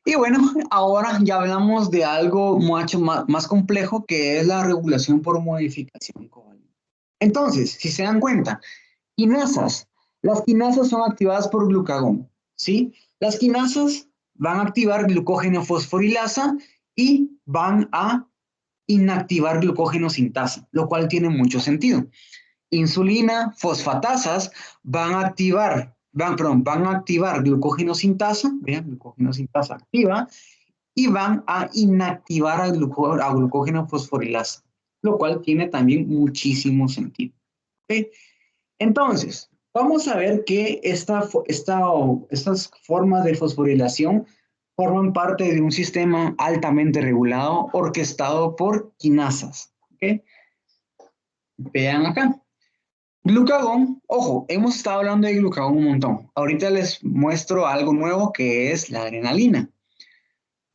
Y bueno, ahora ya hablamos de algo mucho más complejo que es la regulación por modificación covalente. Entonces, si se dan cuenta, quinasas. Las quinasas son activadas por glucagón, ¿sí? Las quinasas van a activar glucógeno fosforilasa y van a inactivar glucógeno sintasa, lo cual tiene mucho sentido. Insulina, fosfatasas van a activar glucógeno sintasa, vean, glucógeno sintasa activa, y van a inactivar a glucógeno fosforilasa, lo cual tiene también muchísimo sentido. ¿Okay? Entonces, vamos a ver que estas formas de fosforilación forman parte de un sistema altamente regulado, orquestado por quinasas. ¿Okay? Vean acá. Glucagón, ojo, hemos estado hablando de glucagón un montón. Ahorita les muestro algo nuevo que es la adrenalina.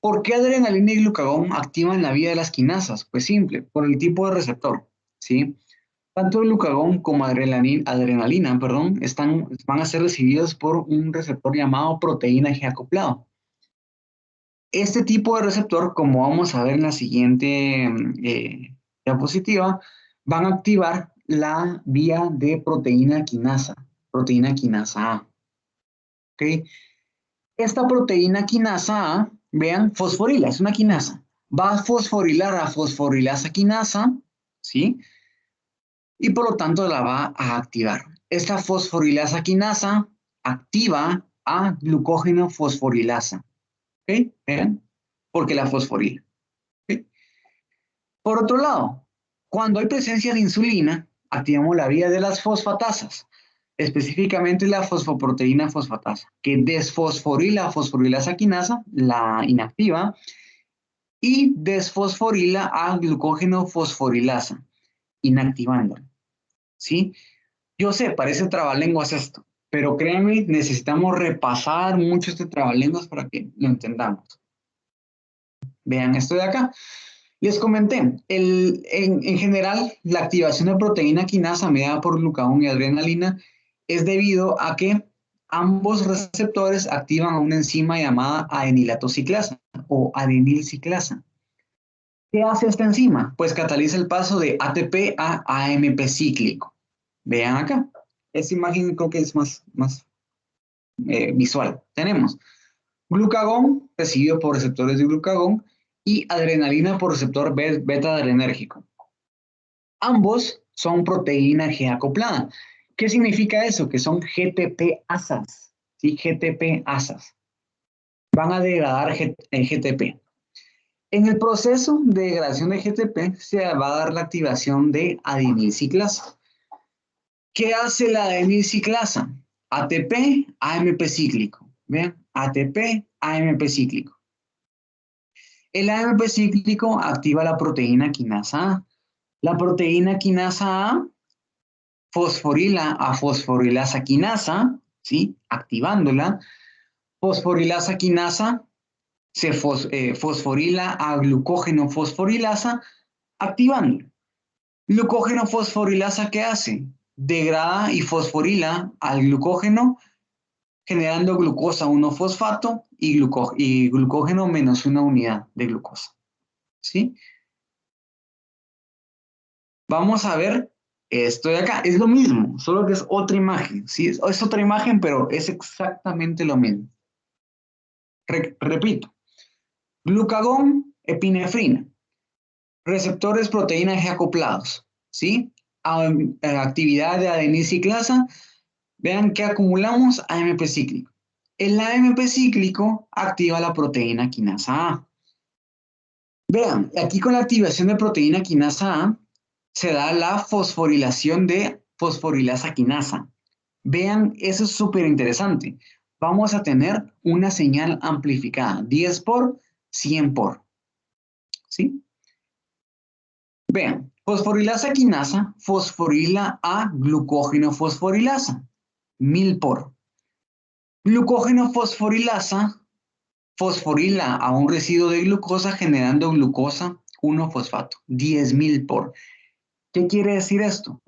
¿Por qué adrenalina y glucagón activan la vía de las quinasas? Pues simple, por el tipo de receptor, ¿sí? Tanto el glucagón como adrenalina, van a ser recibidos por un receptor llamado proteína G acoplado. Este tipo de receptor, como vamos a ver en la siguiente diapositiva, van a activar la vía de proteína quinasa A. ¿Okay? Esta proteína quinasa A, vean, fosforila, es una quinasa. Va a fosforilar a fosforilasa quinasa, ¿sí? Y por lo tanto la va a activar. Esta fosforilasa quinasa activa a glucógeno fosforilasa. ¿Ok? ¿Vean? Porque la fosforila. ¿Ok? Por otro lado, cuando hay presencia de insulina, activamos la vía de las fosfatasas, específicamente la fosfoproteína fosfatasa, que desfosforila a fosforilasa quinasa, la inactiva, y desfosforila a glucógeno fosforilasa, inactivándola. ¿Sí? Yo sé, parece trabalenguas esto, pero créanme, necesitamos repasar mucho este trabalenguas para que lo entendamos. Vean esto de acá. Les comenté, en general, la activación de proteína quinasa mediada por glucagón y adrenalina es debido a que ambos receptores activan a una enzima llamada adenilato ciclasa o adenilciclasa. ¿Qué hace esta enzima? Pues cataliza el paso de ATP a AMP cíclico. Vean acá. Esta imagen creo que es más visual. Tenemos glucagón, recibido por receptores de glucagón, y adrenalina por receptor beta adrenérgico. Ambos son proteína G acoplada. ¿Qué significa eso? Que son GTP-asas. ¿Sí? GTP-asas. Van a degradar GTP. En el proceso de degradación de GTP se va a dar la activación de adenilciclasa. ¿Qué hace la adenilciclasa? ATP, AMP cíclico. ¿Ven? ATP, AMP cíclico. El AMP cíclico activa la proteína quinasa A. La proteína quinasa A fosforila a fosforilasa quinasa, ¿sí? Activándola. Fosforilasa quinasa se fosforila a glucógeno fosforilasa, activándola. Glucógeno fosforilasa, ¿qué hace? Degrada y fosforila al glucógeno, generando glucosa 1-fosfato y glucógeno menos una unidad de glucosa. ¿Sí? Vamos a ver esto de acá. Es lo mismo, solo que es otra imagen. ¿Sí? Es otra imagen, pero es exactamente lo mismo. Repito. Glucagón, epinefrina. Receptores proteína G acoplados. ¿Sí? Actividad de adenilciclasa. Vean que acumulamos AMP cíclico. El AMP cíclico activa la proteína quinasa A. Vean, aquí con la activación de proteína quinasa A se da la fosforilación de fosforilasa quinasa. Vean, eso es súper interesante. Vamos a tener una señal amplificada, 10 por 100 por. ¿Sí? Vean, fosforilasa quinasa fosforila a glucógeno fosforilasa, 1000 por. Glucógeno fosforilasa fosforila a un residuo de glucosa generando glucosa 1-fosfato, 10.000 por. ¿Qué quiere decir esto?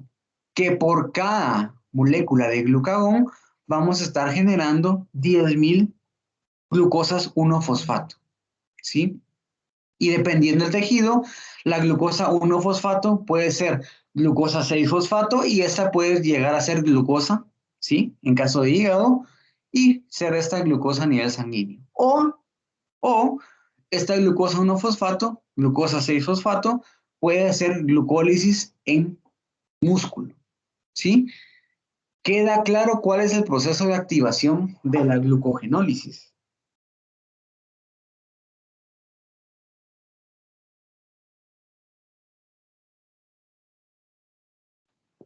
Que por cada molécula de glucagón vamos a estar generando 10.000 glucosas 1-fosfato, ¿sí? Y dependiendo del tejido, la glucosa 1-fosfato puede ser glucosa 6-fosfato y esta puede llegar a ser glucosa, ¿sí? En caso de hígado, y ser esta glucosa a nivel sanguíneo. O esta glucosa 1-fosfato, glucosa 6-fosfato, puede hacer glucólisis en músculo, ¿sí? ¿Queda claro cuál es el proceso de activación de la glucogenólisis?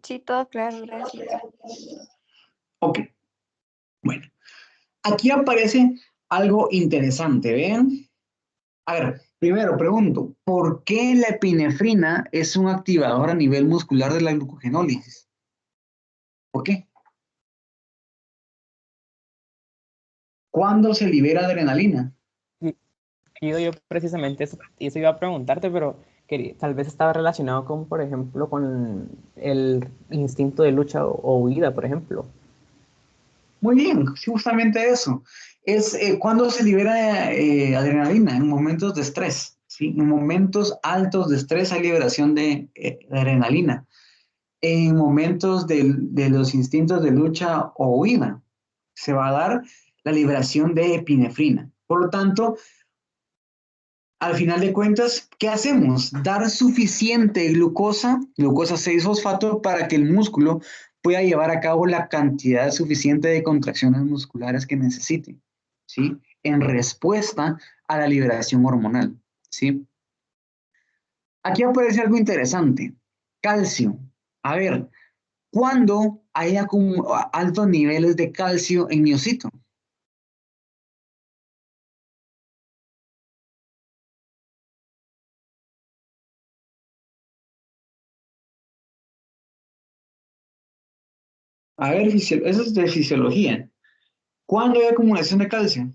Sí, todo claro, gracias. Ok, bueno. Aquí aparece algo interesante, ¿ven? A ver, primero pregunto, ¿por qué la epinefrina es un activador a nivel muscular de la glucogenólisis? ¿Por qué? ¿Cuándo se libera adrenalina? Yo precisamente eso iba a preguntarte, pero tal vez estaba relacionado con, por ejemplo, con el instinto de lucha o huida, por ejemplo. Muy bien, sí, justamente eso. Es cuando se libera adrenalina en momentos de estrés, ¿sí? En momentos altos de estrés hay liberación de adrenalina. En momentos de los instintos de lucha o huida se va a dar la liberación de epinefrina. Por lo tanto, al final de cuentas, ¿qué hacemos? Dar suficiente glucosa, glucosa 6-fosfato, para que el músculo pueda llevar a cabo la cantidad suficiente de contracciones musculares que necesite, ¿sí? En respuesta a la liberación hormonal, ¿sí? Aquí aparece algo interesante. Calcio. A ver, ¿cuándo hay altos niveles de calcio en miocito? A ver, eso es de fisiología. ¿Cuándo hay acumulación de calcio?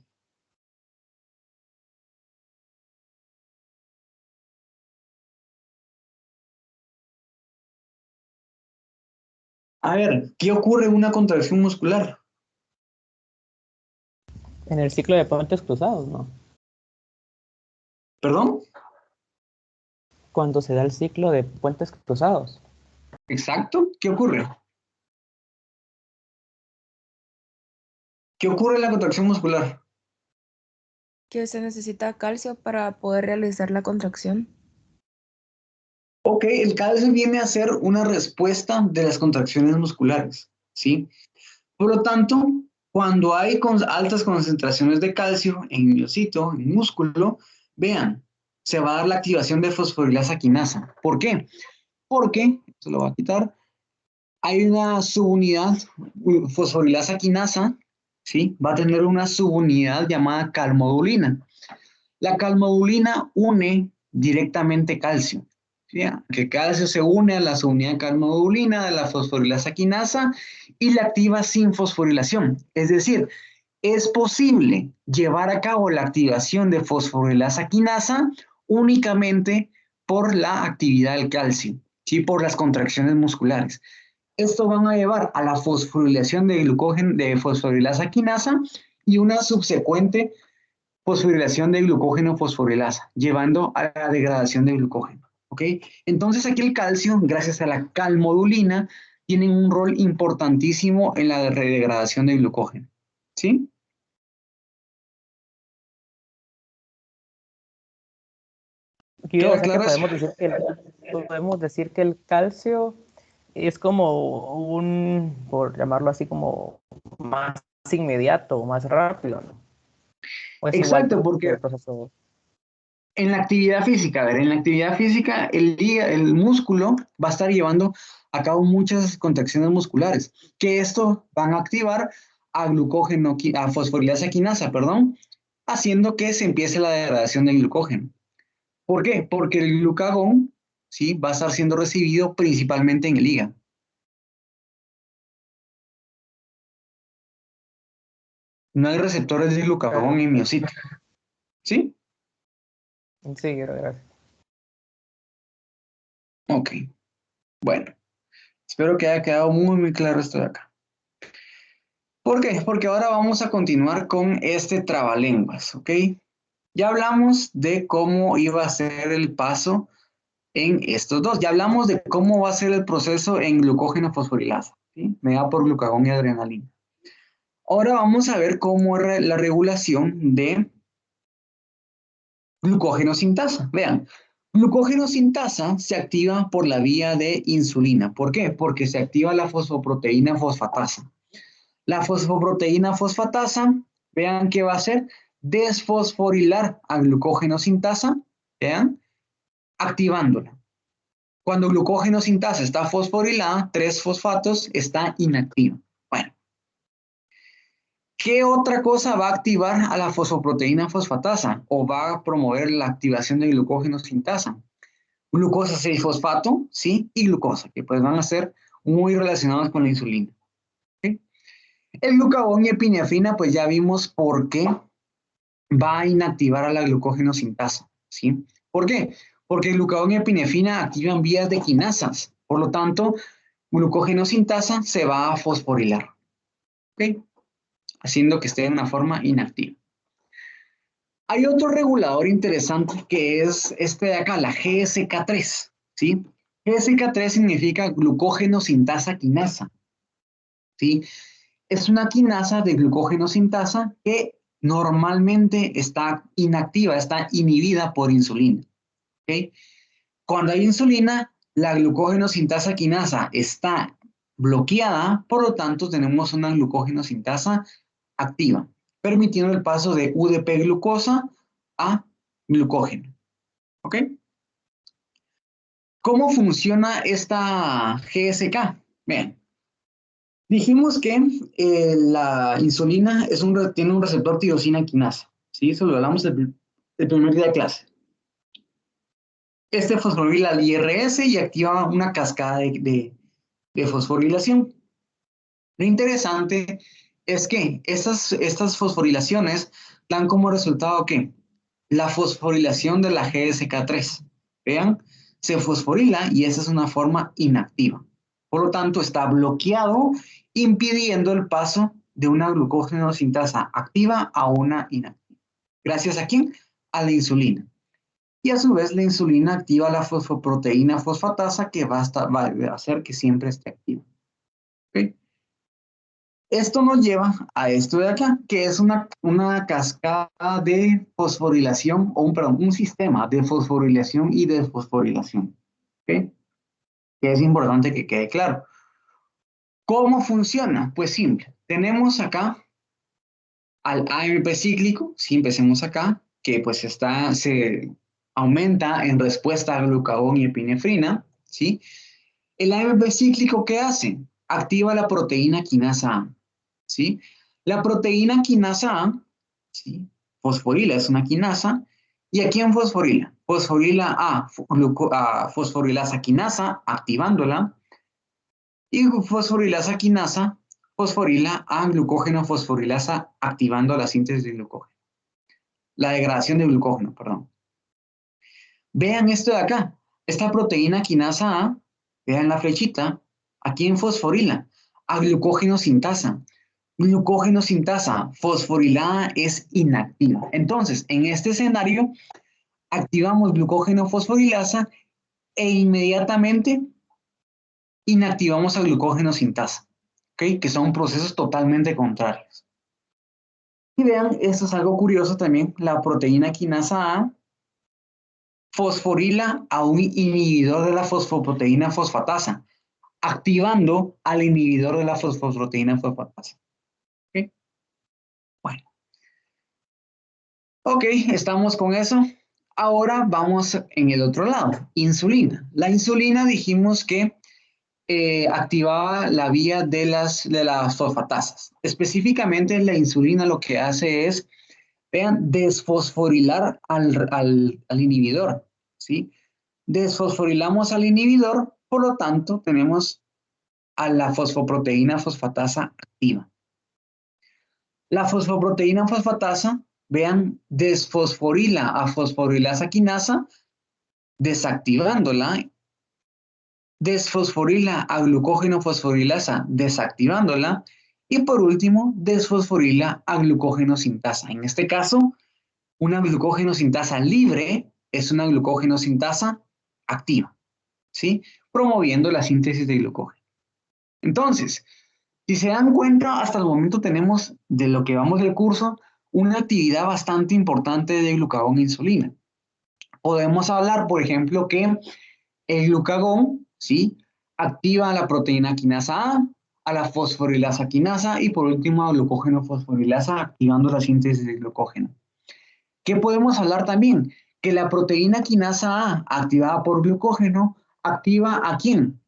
A ver, ¿qué ocurre en una contracción muscular? En el ciclo de puentes cruzados, ¿no? ¿Perdón? Cuando se da el ciclo de puentes cruzados. Exacto. ¿Qué ocurre? ¿Qué ocurre en la contracción muscular? Que se necesita calcio para poder realizar la contracción. Ok, el calcio viene a ser una respuesta de las contracciones musculares, ¿sí? Por lo tanto, cuando hay altas concentraciones de calcio en miocito, en músculo, vean, se va a dar la activación de fosforilasa quinasa. ¿Por qué? Porque, se lo voy a quitar, hay una subunidad, fosforilasa quinasa, ¿sí? Va a tener una subunidad llamada calmodulina. La calmodulina une directamente calcio, ¿sí? Que calcio se une a la subunidad calmodulina de la fosforilasa quinasa y la activa sin fosforilación. Es decir, es posible llevar a cabo la activación de fosforilasa quinasa únicamente por la actividad del calcio, ¿sí? Por las contracciones musculares. Esto van a llevar a la fosforilación de glucógeno de fosforilasa quinasa y una subsecuente fosforilación de glucógeno fosforilasa, llevando a la degradación de glucógeno. ¿Ok? Entonces aquí el calcio, gracias a la calmodulina, tiene un rol importantísimo en la redegradación de glucógeno. ¿Sí? Aquí, o ¿Queda sea que claro eso? podemos decir que el calcio es como por llamarlo así, como más inmediato, más rápido, ¿no? O es igual Exacto, porque el proceso. en la actividad física, a ver, en la actividad física el músculo va a estar llevando a cabo muchas contracciones musculares, que esto van a activar a glucógeno, a fosforilasa quinasa, perdón, haciendo que se empiece la degradación del glucógeno. ¿Por qué? Porque el glucagón ¿sí? Va a estar siendo recibido principalmente en el hígado. No hay receptores de glucagón en miocito. ¿Sí? Sí, gracias. Ok. Bueno. Espero que haya quedado muy, muy claro esto de acá. ¿Por qué? Porque ahora vamos a continuar con este trabalenguas, ¿ok? Ya hablamos de cómo iba a ser el paso en estos dos. Ya hablamos de cómo va a ser el proceso en glucógeno fosforilasa, ¿sí? Mediado por glucagón y adrenalina. Ahora vamos a ver cómo es la regulación de glucógeno sintasa. Vean, glucógeno sintasa se activa por la vía de insulina. ¿Por qué? Porque se activa la fosfoproteína fosfatasa. La fosfoproteína fosfatasa, vean qué va a hacer, desfosforilar a glucógeno sintasa, vean, activándola. Cuando glucógeno sintasa está fosforilada, 3-fosfatos está inactiva. Bueno, ¿qué otra cosa va a activar a la fosfoproteína fosfatasa o va a promover la activación de glucógeno sintasa? Glucosa 6-fosfato, ¿sí? Y glucosa, que pues van a ser muy relacionados con la insulina. ¿Sí? El glucagón y epinefrina, pues ya vimos por qué va a inactivar a la glucógeno sintasa, ¿sí? ¿Por qué? Porque el glucagón y epinefrina activan vías de quinasas. Por lo tanto, glucógeno sintasa se va a fosforilar, ¿ok? Haciendo que esté de una forma inactiva. Hay otro regulador interesante que es este de acá, la GSK3, ¿sí? GSK3 significa glucógeno sintasa quinasa, ¿sí? Es una quinasa de glucógeno sintasa que normalmente está inactiva, está inhibida por insulina, ¿ok? Cuando hay insulina, la glucógeno sintasa quinasa está bloqueada, por lo tanto tenemos una glucógeno sintasa activa, permitiendo el paso de UDP glucosa a glucógeno, ¿ok? ¿Cómo funciona esta GSK? Bien, dijimos que la insulina tiene un receptor tirosina quinasa, ¿sí? Eso lo hablamos el primer día de clase. Este fosforila al IRS y activa una cascada de fosforilación. Lo interesante es que estas fosforilaciones dan como resultado que la fosforilación de la GSK3, vean, se fosforila y esa es una forma inactiva. Por lo tanto, está bloqueado, impidiendo el paso de una glucógeno sintasa activa a una inactiva. ¿Gracias a quién? A la insulina. Y a su vez la insulina activa la fosfoproteína fosfatasa que va a hacer que siempre esté activa. ¿Okay? Esto nos lleva a esto de acá, que es una cascada de fosforilación, o un sistema de fosforilación y desfosforilación. ¿Okay? Que es importante que quede claro. ¿Cómo funciona? Pues simple. Tenemos acá al AMP cíclico, si empecemos acá, que pues se aumenta en respuesta a glucagón y epinefrina, ¿sí? El AMP cíclico, ¿qué hace? Activa la proteína quinasa A, ¿sí? La proteína quinasa A, ¿sí? Fosforila es una quinasa. ¿Y a quién fosforila? Fosforila a fosforilasa quinasa, activándola. Y fosforilasa quinasa fosforila a glucógeno fosforilasa, activando la síntesis de glucógeno. La degradación de glucógeno, perdón. Vean esto de acá. Esta proteína quinasa A, vean la flechita, ¿a quién fosforila? A glucógeno sintasa. Glucógeno sintasa fosforilada es inactiva. Entonces, en este escenario, activamos glucógeno fosforilasa e inmediatamente inactivamos a glucógeno sintasa, ¿okay? Que son procesos totalmente contrarios. Y vean, esto es algo curioso también, la proteína quinasa A fosforila a un inhibidor de la fosfoproteína fosfatasa, activando al inhibidor de la fosfoproteína fosfatasa. ¿Okay? Bueno. Ok, estamos con eso. Ahora vamos en el otro lado, insulina. La insulina dijimos que activaba la vía de las fosfatasas. Específicamente la insulina lo que hace es, vean, desfosforilar al inhibidor, ¿sí? Desfosforilamos al inhibidor, por lo tanto, tenemos a la fosfoproteína fosfatasa activa. La fosfoproteína fosfatasa, vean, desfosforila a fosforilasa quinasa, desactivándola, desfosforila a glucógeno fosforilasa, desactivándola, y por último, desfosforila a glucógeno sintasa. En este caso, una glucógeno sintasa libre es una glucógeno sintasa activa, ¿sí? Promoviendo la síntesis de glucógeno. Entonces, si se dan cuenta, hasta el momento tenemos, de lo que vamos del curso, una actividad bastante importante de glucagón e insulina. Podemos hablar, por ejemplo, que el glucagón, ¿sí?, activa a la proteína quinasa a la fosforilasa quinasa y por último a glucógeno fosforilasa, activando la síntesis de glucógeno. ¿Qué podemos hablar también? Que la proteína quinasa A, activada por glucógeno, activa ¿a quién?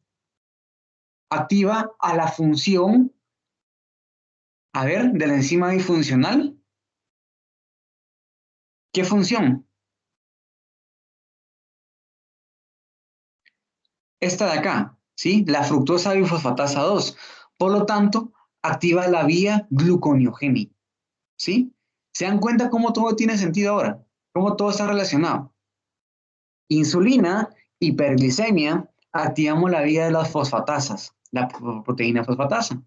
Activa a la función, a ver, de la enzima disfuncional. ¿Qué función? Esta de acá, ¿sí? La fructosa bifosfatasa 2. Por lo tanto, activa la vía gluconeogénica, ¿sí? ¿Se dan cuenta cómo todo tiene sentido ahora? ¿Cómo todo está relacionado? Insulina, hiperglicemia, activamos la vía de las fosfatasas, la proteína fosfatasa.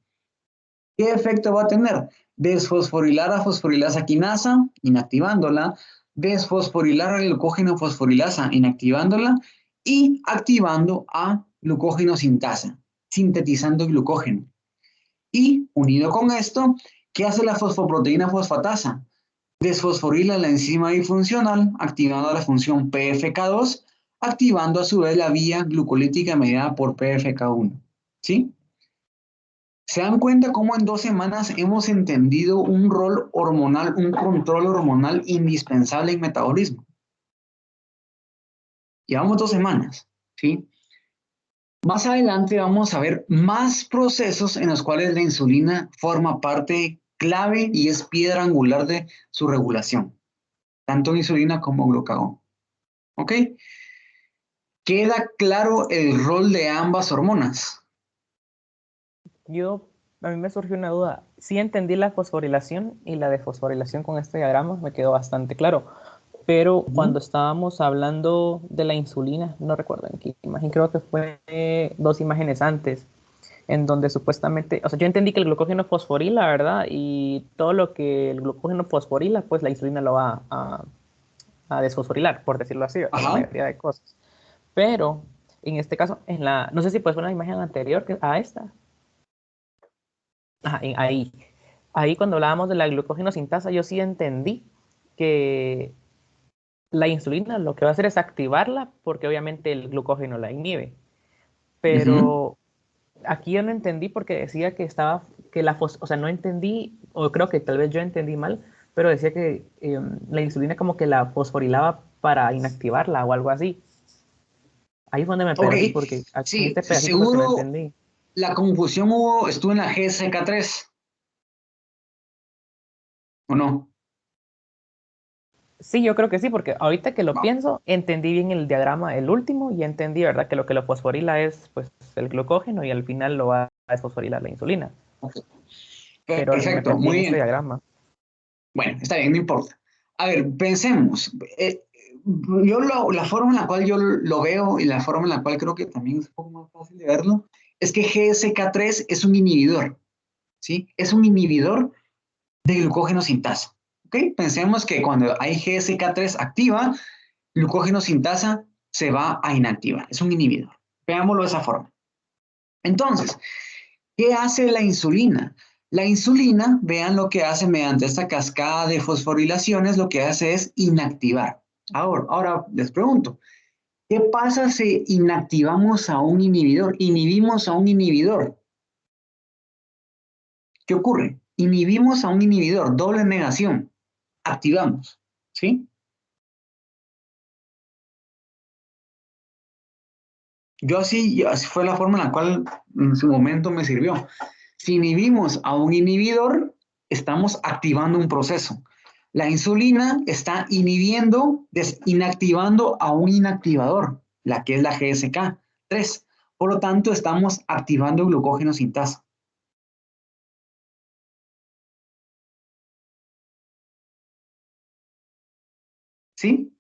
¿Qué efecto va a tener? Desfosforilar a fosforilasa quinasa, inactivándola, desfosforilar al glucógeno fosforilasa, inactivándola, y activando a glucógeno sintasa, sintetizando glucógeno. Y unido con esto, ¿qué hace la fosfoproteína fosfatasa? Desfosforila la enzima disfuncional, activando la función PFK2, activando a su vez la vía glucolítica mediada por PFK1. ¿Sí? ¿Se dan cuenta cómo en 2 semanas hemos entendido un rol hormonal, un control hormonal indispensable en metabolismo? Llevamos 2 semanas, ¿sí? Más adelante vamos a ver más procesos en los cuales la insulina forma parte clave y es piedra angular de su regulación, tanto insulina como glucagón. ¿Ok? ¿Queda claro el rol de ambas hormonas? A mí me surgió una duda. Sí entendí la fosforilación y la desfosforilación con este diagrama, me quedó bastante claro. Pero cuando estábamos hablando de la insulina, no recuerdo en qué imagen, creo que fue 2 imágenes antes, en donde supuestamente, o sea, yo entendí que el glucógeno fosforila, ¿verdad? Y todo lo que el glucógeno fosforila, pues la insulina lo va a desfosforilar, por decirlo así, ¿verdad? La mayoría de cosas. Pero, en este caso, no sé si puedes ver una imagen anterior a esta. Ajá, ahí cuando hablábamos de la glucógeno sintasa, yo sí entendí que la insulina lo que va a hacer es activarla porque obviamente el glucógeno la inhibe. Pero aquí yo no entendí porque decía que o sea, no entendí, o creo que tal vez yo entendí mal, pero decía que la insulina como que la fosforilaba para inactivarla o algo así. Ahí fue donde me perdí porque aquí en este pedacito pues, no entendí. La confusión estuvo en la GSK3, ¿o no? Sí, yo creo que sí, porque ahorita que lo pienso, entendí bien el diagrama, el último, y entendí, ¿verdad? Que lo fosforila es pues, el glucógeno y al final lo va a desfosforilar la insulina. Okay. Pero Perfecto, muy bien. Este diagrama. Bueno, está bien, no importa. A ver, pensemos. La forma en la cual yo lo veo y la forma en la cual creo que también es un poco más fácil de verlo, es que GSK3 es un inhibidor, ¿sí? Es un inhibidor de glucógeno sintasa. ¿Ok? Pensemos que cuando hay GSK3 activa, glucógeno sintasa se va a inactivar. Es un inhibidor. Veámoslo de esa forma. Entonces, ¿qué hace la insulina? La insulina, vean lo que hace mediante esta cascada de fosforilaciones, lo que hace es inactivar. Ahora les pregunto, ¿qué pasa si inactivamos a un inhibidor? Inhibimos a un inhibidor. ¿Qué ocurre? Inhibimos a un inhibidor, doble negación. Activamos, ¿sí? Así fue la forma en la cual en su momento me sirvió. Si inhibimos a un inhibidor, estamos activando un proceso. La insulina está inactivando a un inactivador. la que es la GSK3. Por lo tanto, estamos activando glucógeno sintasa. ¿Sí?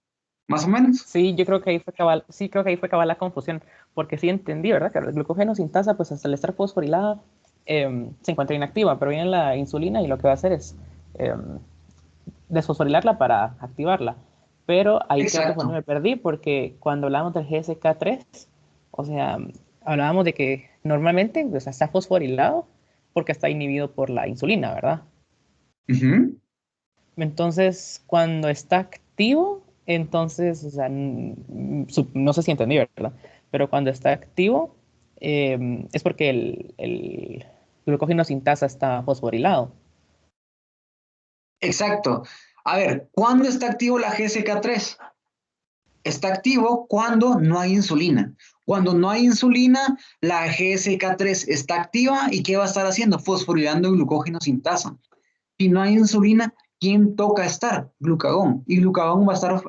¿Más o menos? Sí, yo creo que ahí fue cabal, sí, creo que ahí fue cabal la confusión, porque sí entendí, ¿verdad? Que el glucógeno sintasa, pues hasta el estar fosforilada, se encuentra inactiva, pero viene la insulina y lo que va a hacer es desfosforilarla para activarla. Pero ahí creo que fue donde Exacto. me perdí, porque cuando hablamos del GSK3, o sea, hablábamos de que normalmente, o sea, está fosforilado porque está inhibido por la insulina, ¿verdad? Ujú. Entonces, cuando está activo, entonces, o sea, no sé si entendí, ¿verdad? Pero cuando está activo, es porque el glucógeno sintasa está fosforilado. Exacto. A ver, ¿cuándo está activo la GSK3? Está activo cuando no hay insulina. Cuando no hay insulina, la GSK3 está activa y ¿qué va a estar haciendo? Fosforilando glucógeno sintasa. Si no hay insulina, ¿quién toca estar? Glucagón. Y glucagón va a estar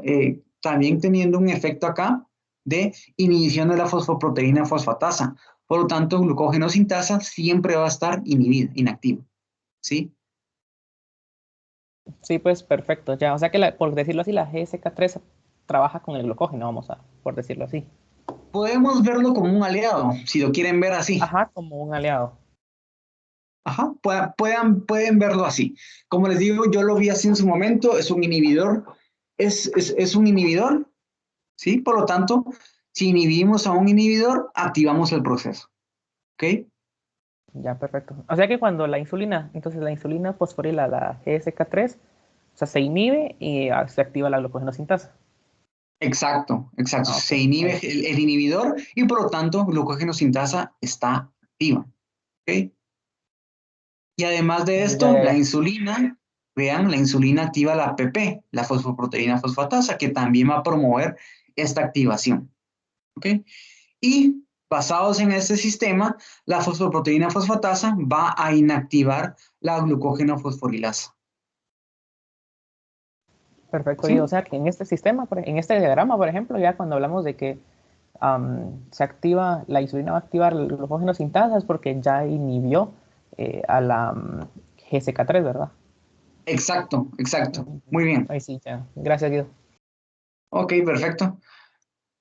también teniendo un efecto acá de inhibición de la fosfoproteína fosfatasa. Por lo tanto, glucógeno sintasa siempre va a estar inhibido, inactivo. ¿Sí? Sí, pues perfecto, ya. O sea que, por decirlo así, la GSK3 trabaja con el glucógeno, por decirlo así. Podemos verlo como un aliado, si lo quieren ver así. Ajá, como un aliado. Ajá, pueden verlo así. Como les digo, yo lo vi así en su momento, es un inhibidor, es un inhibidor, ¿sí? Por lo tanto, si inhibimos a un inhibidor, activamos el proceso, ¿ok? Ya, perfecto. O sea que cuando entonces la insulina fosforila la GSK3, o sea, se inhibe y se activa la glucógeno sintasa. Exacto, exacto. Ah, ok, Se inhibe ahí. el inhibidor y por lo tanto, glucógeno sintasa está activa, ¿ok? Y además de Ya, esto, ya, la ya. insulina, vean, la insulina activa la APP, la fosfoproteína fosfatasa, que también va a promover esta activación, ¿ok? Y basados en este sistema, la fosfoproteína fosfatasa va a inactivar la glucógeno fosforilasa. Perfecto. Y o ¿Sí? sea que en este sistema, en este diagrama, por ejemplo, ya cuando hablamos de que se activa, la insulina va a activar el glucógeno sintasa es porque ya inhibió a la GSK3, ¿verdad? Exacto, exacto. Ujú. Muy bien. Ahí sí, ya. Gracias, Guido. Ok, perfecto.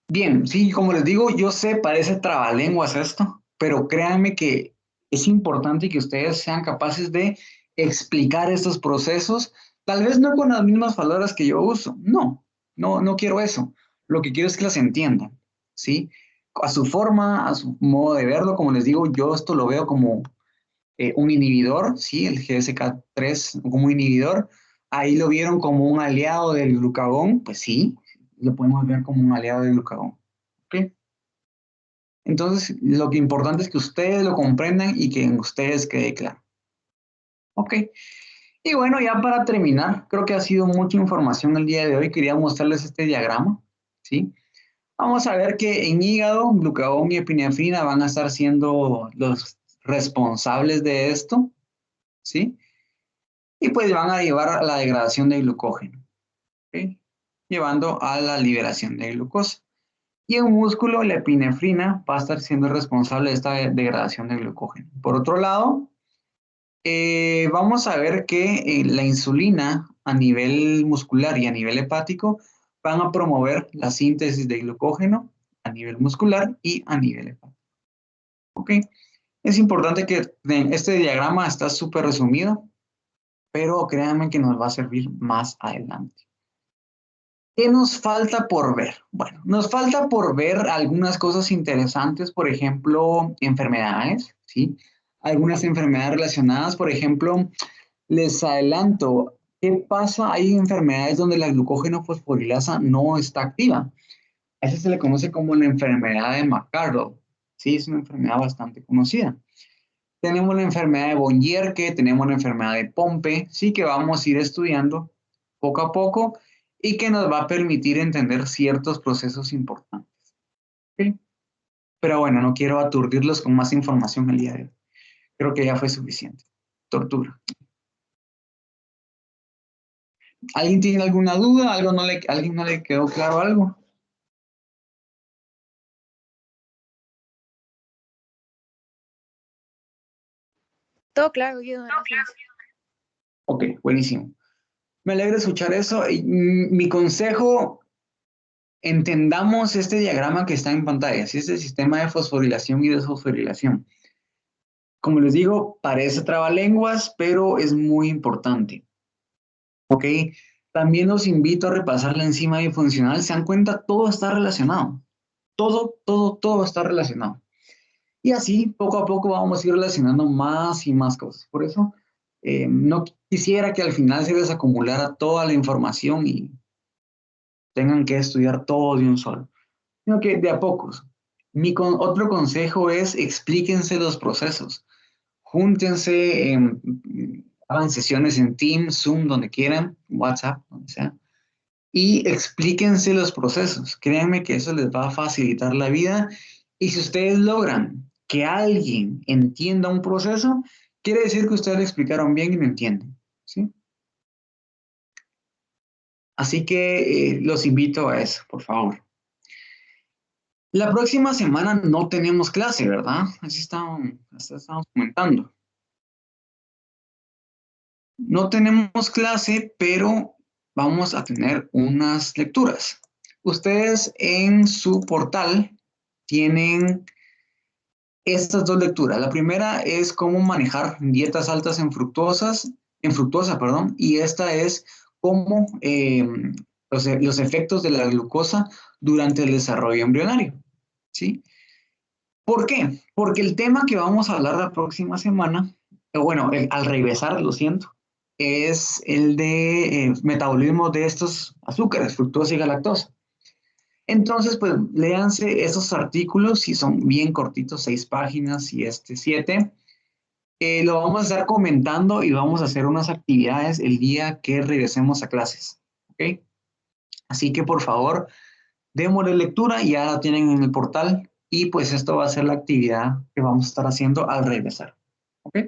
Bien, sí, como les digo, yo sé, parece trabalenguas esto, pero créanme que es importante que ustedes sean capaces de explicar estos procesos, tal vez no con las mismas palabras que yo uso. No, no quiero eso. Lo que quiero es que las entiendan, ¿sí? A su forma, a su modo de verlo, como les digo, yo esto lo veo como un inhibidor, ¿sí? El GSK3 como un inhibidor. Ahí lo vieron como un aliado del glucagón, pues sí, lo podemos ver como un aliado del glucagón. ¿Ok? Entonces, lo que importante es que ustedes lo comprendan y que en ustedes quede claro. ¿Ok? Y bueno, ya para terminar, creo que ha sido mucha información el día de hoy. Quería mostrarles este diagrama, ¿sí? Vamos a ver que en hígado, glucagón y epinefrina van a estar siendo los responsables de esto, ¿sí? Y pues van a llevar a la degradación de glucógeno, ¿ok? Llevando a la liberación de glucosa. Y en músculo, la epinefrina va a estar siendo responsable de esta degradación de glucógeno. Por otro lado, vamos a ver que la insulina a nivel muscular y a nivel hepático van a promover la síntesis de glucógeno a nivel muscular y a nivel hepático. ¿Ok? Es importante que este diagrama está súper resumido, pero créanme que nos va a servir más adelante. ¿Qué nos falta por ver? Bueno, nos falta por ver algunas cosas interesantes, por ejemplo, enfermedades, ¿sí? Algunas enfermedades relacionadas, por ejemplo, les adelanto, ¿qué pasa? Hay enfermedades donde la glucógeno fosforilasa no está activa. A eso se le conoce como la enfermedad de McArdle, ¿sí? Es una enfermedad bastante conocida. Tenemos la enfermedad de von Wiersbe, tenemos la enfermedad de Pompe, sí que vamos a ir estudiando poco a poco y que nos va a permitir entender ciertos procesos importantes. ¿Sí? Pero bueno, no quiero aturdirlos con más información el día de hoy. Creo que ya fue suficiente. Tortura. ¿Alguien tiene alguna duda? ¿Alguien no le quedó claro algo? Todo claro, Guido, gracias. Ok, buenísimo. Me alegra escuchar eso. Y, mi consejo, entendamos este diagrama que está en pantalla. Es el sistema de fosforilación y desfosforilación. Como les digo, parece trabalenguas, pero es muy importante. ¿Ok? También los invito a repasar la enzima bifuncional. Se dan cuenta, todo está relacionado. Todo está relacionado. Y así, poco a poco, vamos a ir relacionando más y más cosas. Por eso, no quisiera que al final se les acumulara toda la información y tengan que estudiar todo de un solo, sino que de a pocos. Otro consejo es explíquense los procesos. Júntense, hagan sesiones en Teams, Zoom, donde quieran, WhatsApp, donde sea, y explíquense los procesos. Créanme que eso les va a facilitar la vida. Y si ustedes logran que alguien entienda un proceso, quiere decir que ustedes lo explicaron bien y lo entienden, ¿sí? Así que los invito a eso, por favor. La próxima semana no tenemos clase, ¿verdad? Así estamos comentando. No tenemos clase, pero vamos a tener unas lecturas. Ustedes en su portal tienen estas dos lecturas. La primera es cómo manejar dietas altas en fructosa, perdón, y esta es cómo los efectos de la glucosa durante el desarrollo embrionario, ¿sí? ¿Por qué? Porque el tema que vamos a hablar la próxima semana, al regresar, lo siento, es el de metabolismo de estos azúcares, fructosa y galactosa. Entonces, pues, léanse esos artículos, si son bien cortitos, 6 páginas y 7. Lo vamos a estar comentando y vamos a hacer unas actividades el día que regresemos a clases, ¿ok? Así que, por favor, démosle lectura, ya la tienen en el portal y pues esto va a ser la actividad que vamos a estar haciendo al regresar, ¿ok?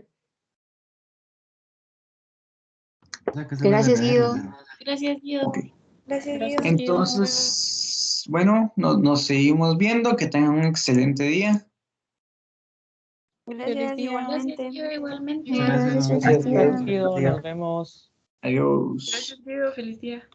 Gracias, Guido. Gracias, Guido. Ok. Gracias, Guido. Gracias, Guido. Entonces, bueno, nos seguimos viendo, que tengan un excelente día. Feliz Gracias, día. Gracias, igualmente. Guido, igualmente. Gracias, Gracias, Guido. Guido, nos vemos. Adiós. Gracias, Guido. Feliz día.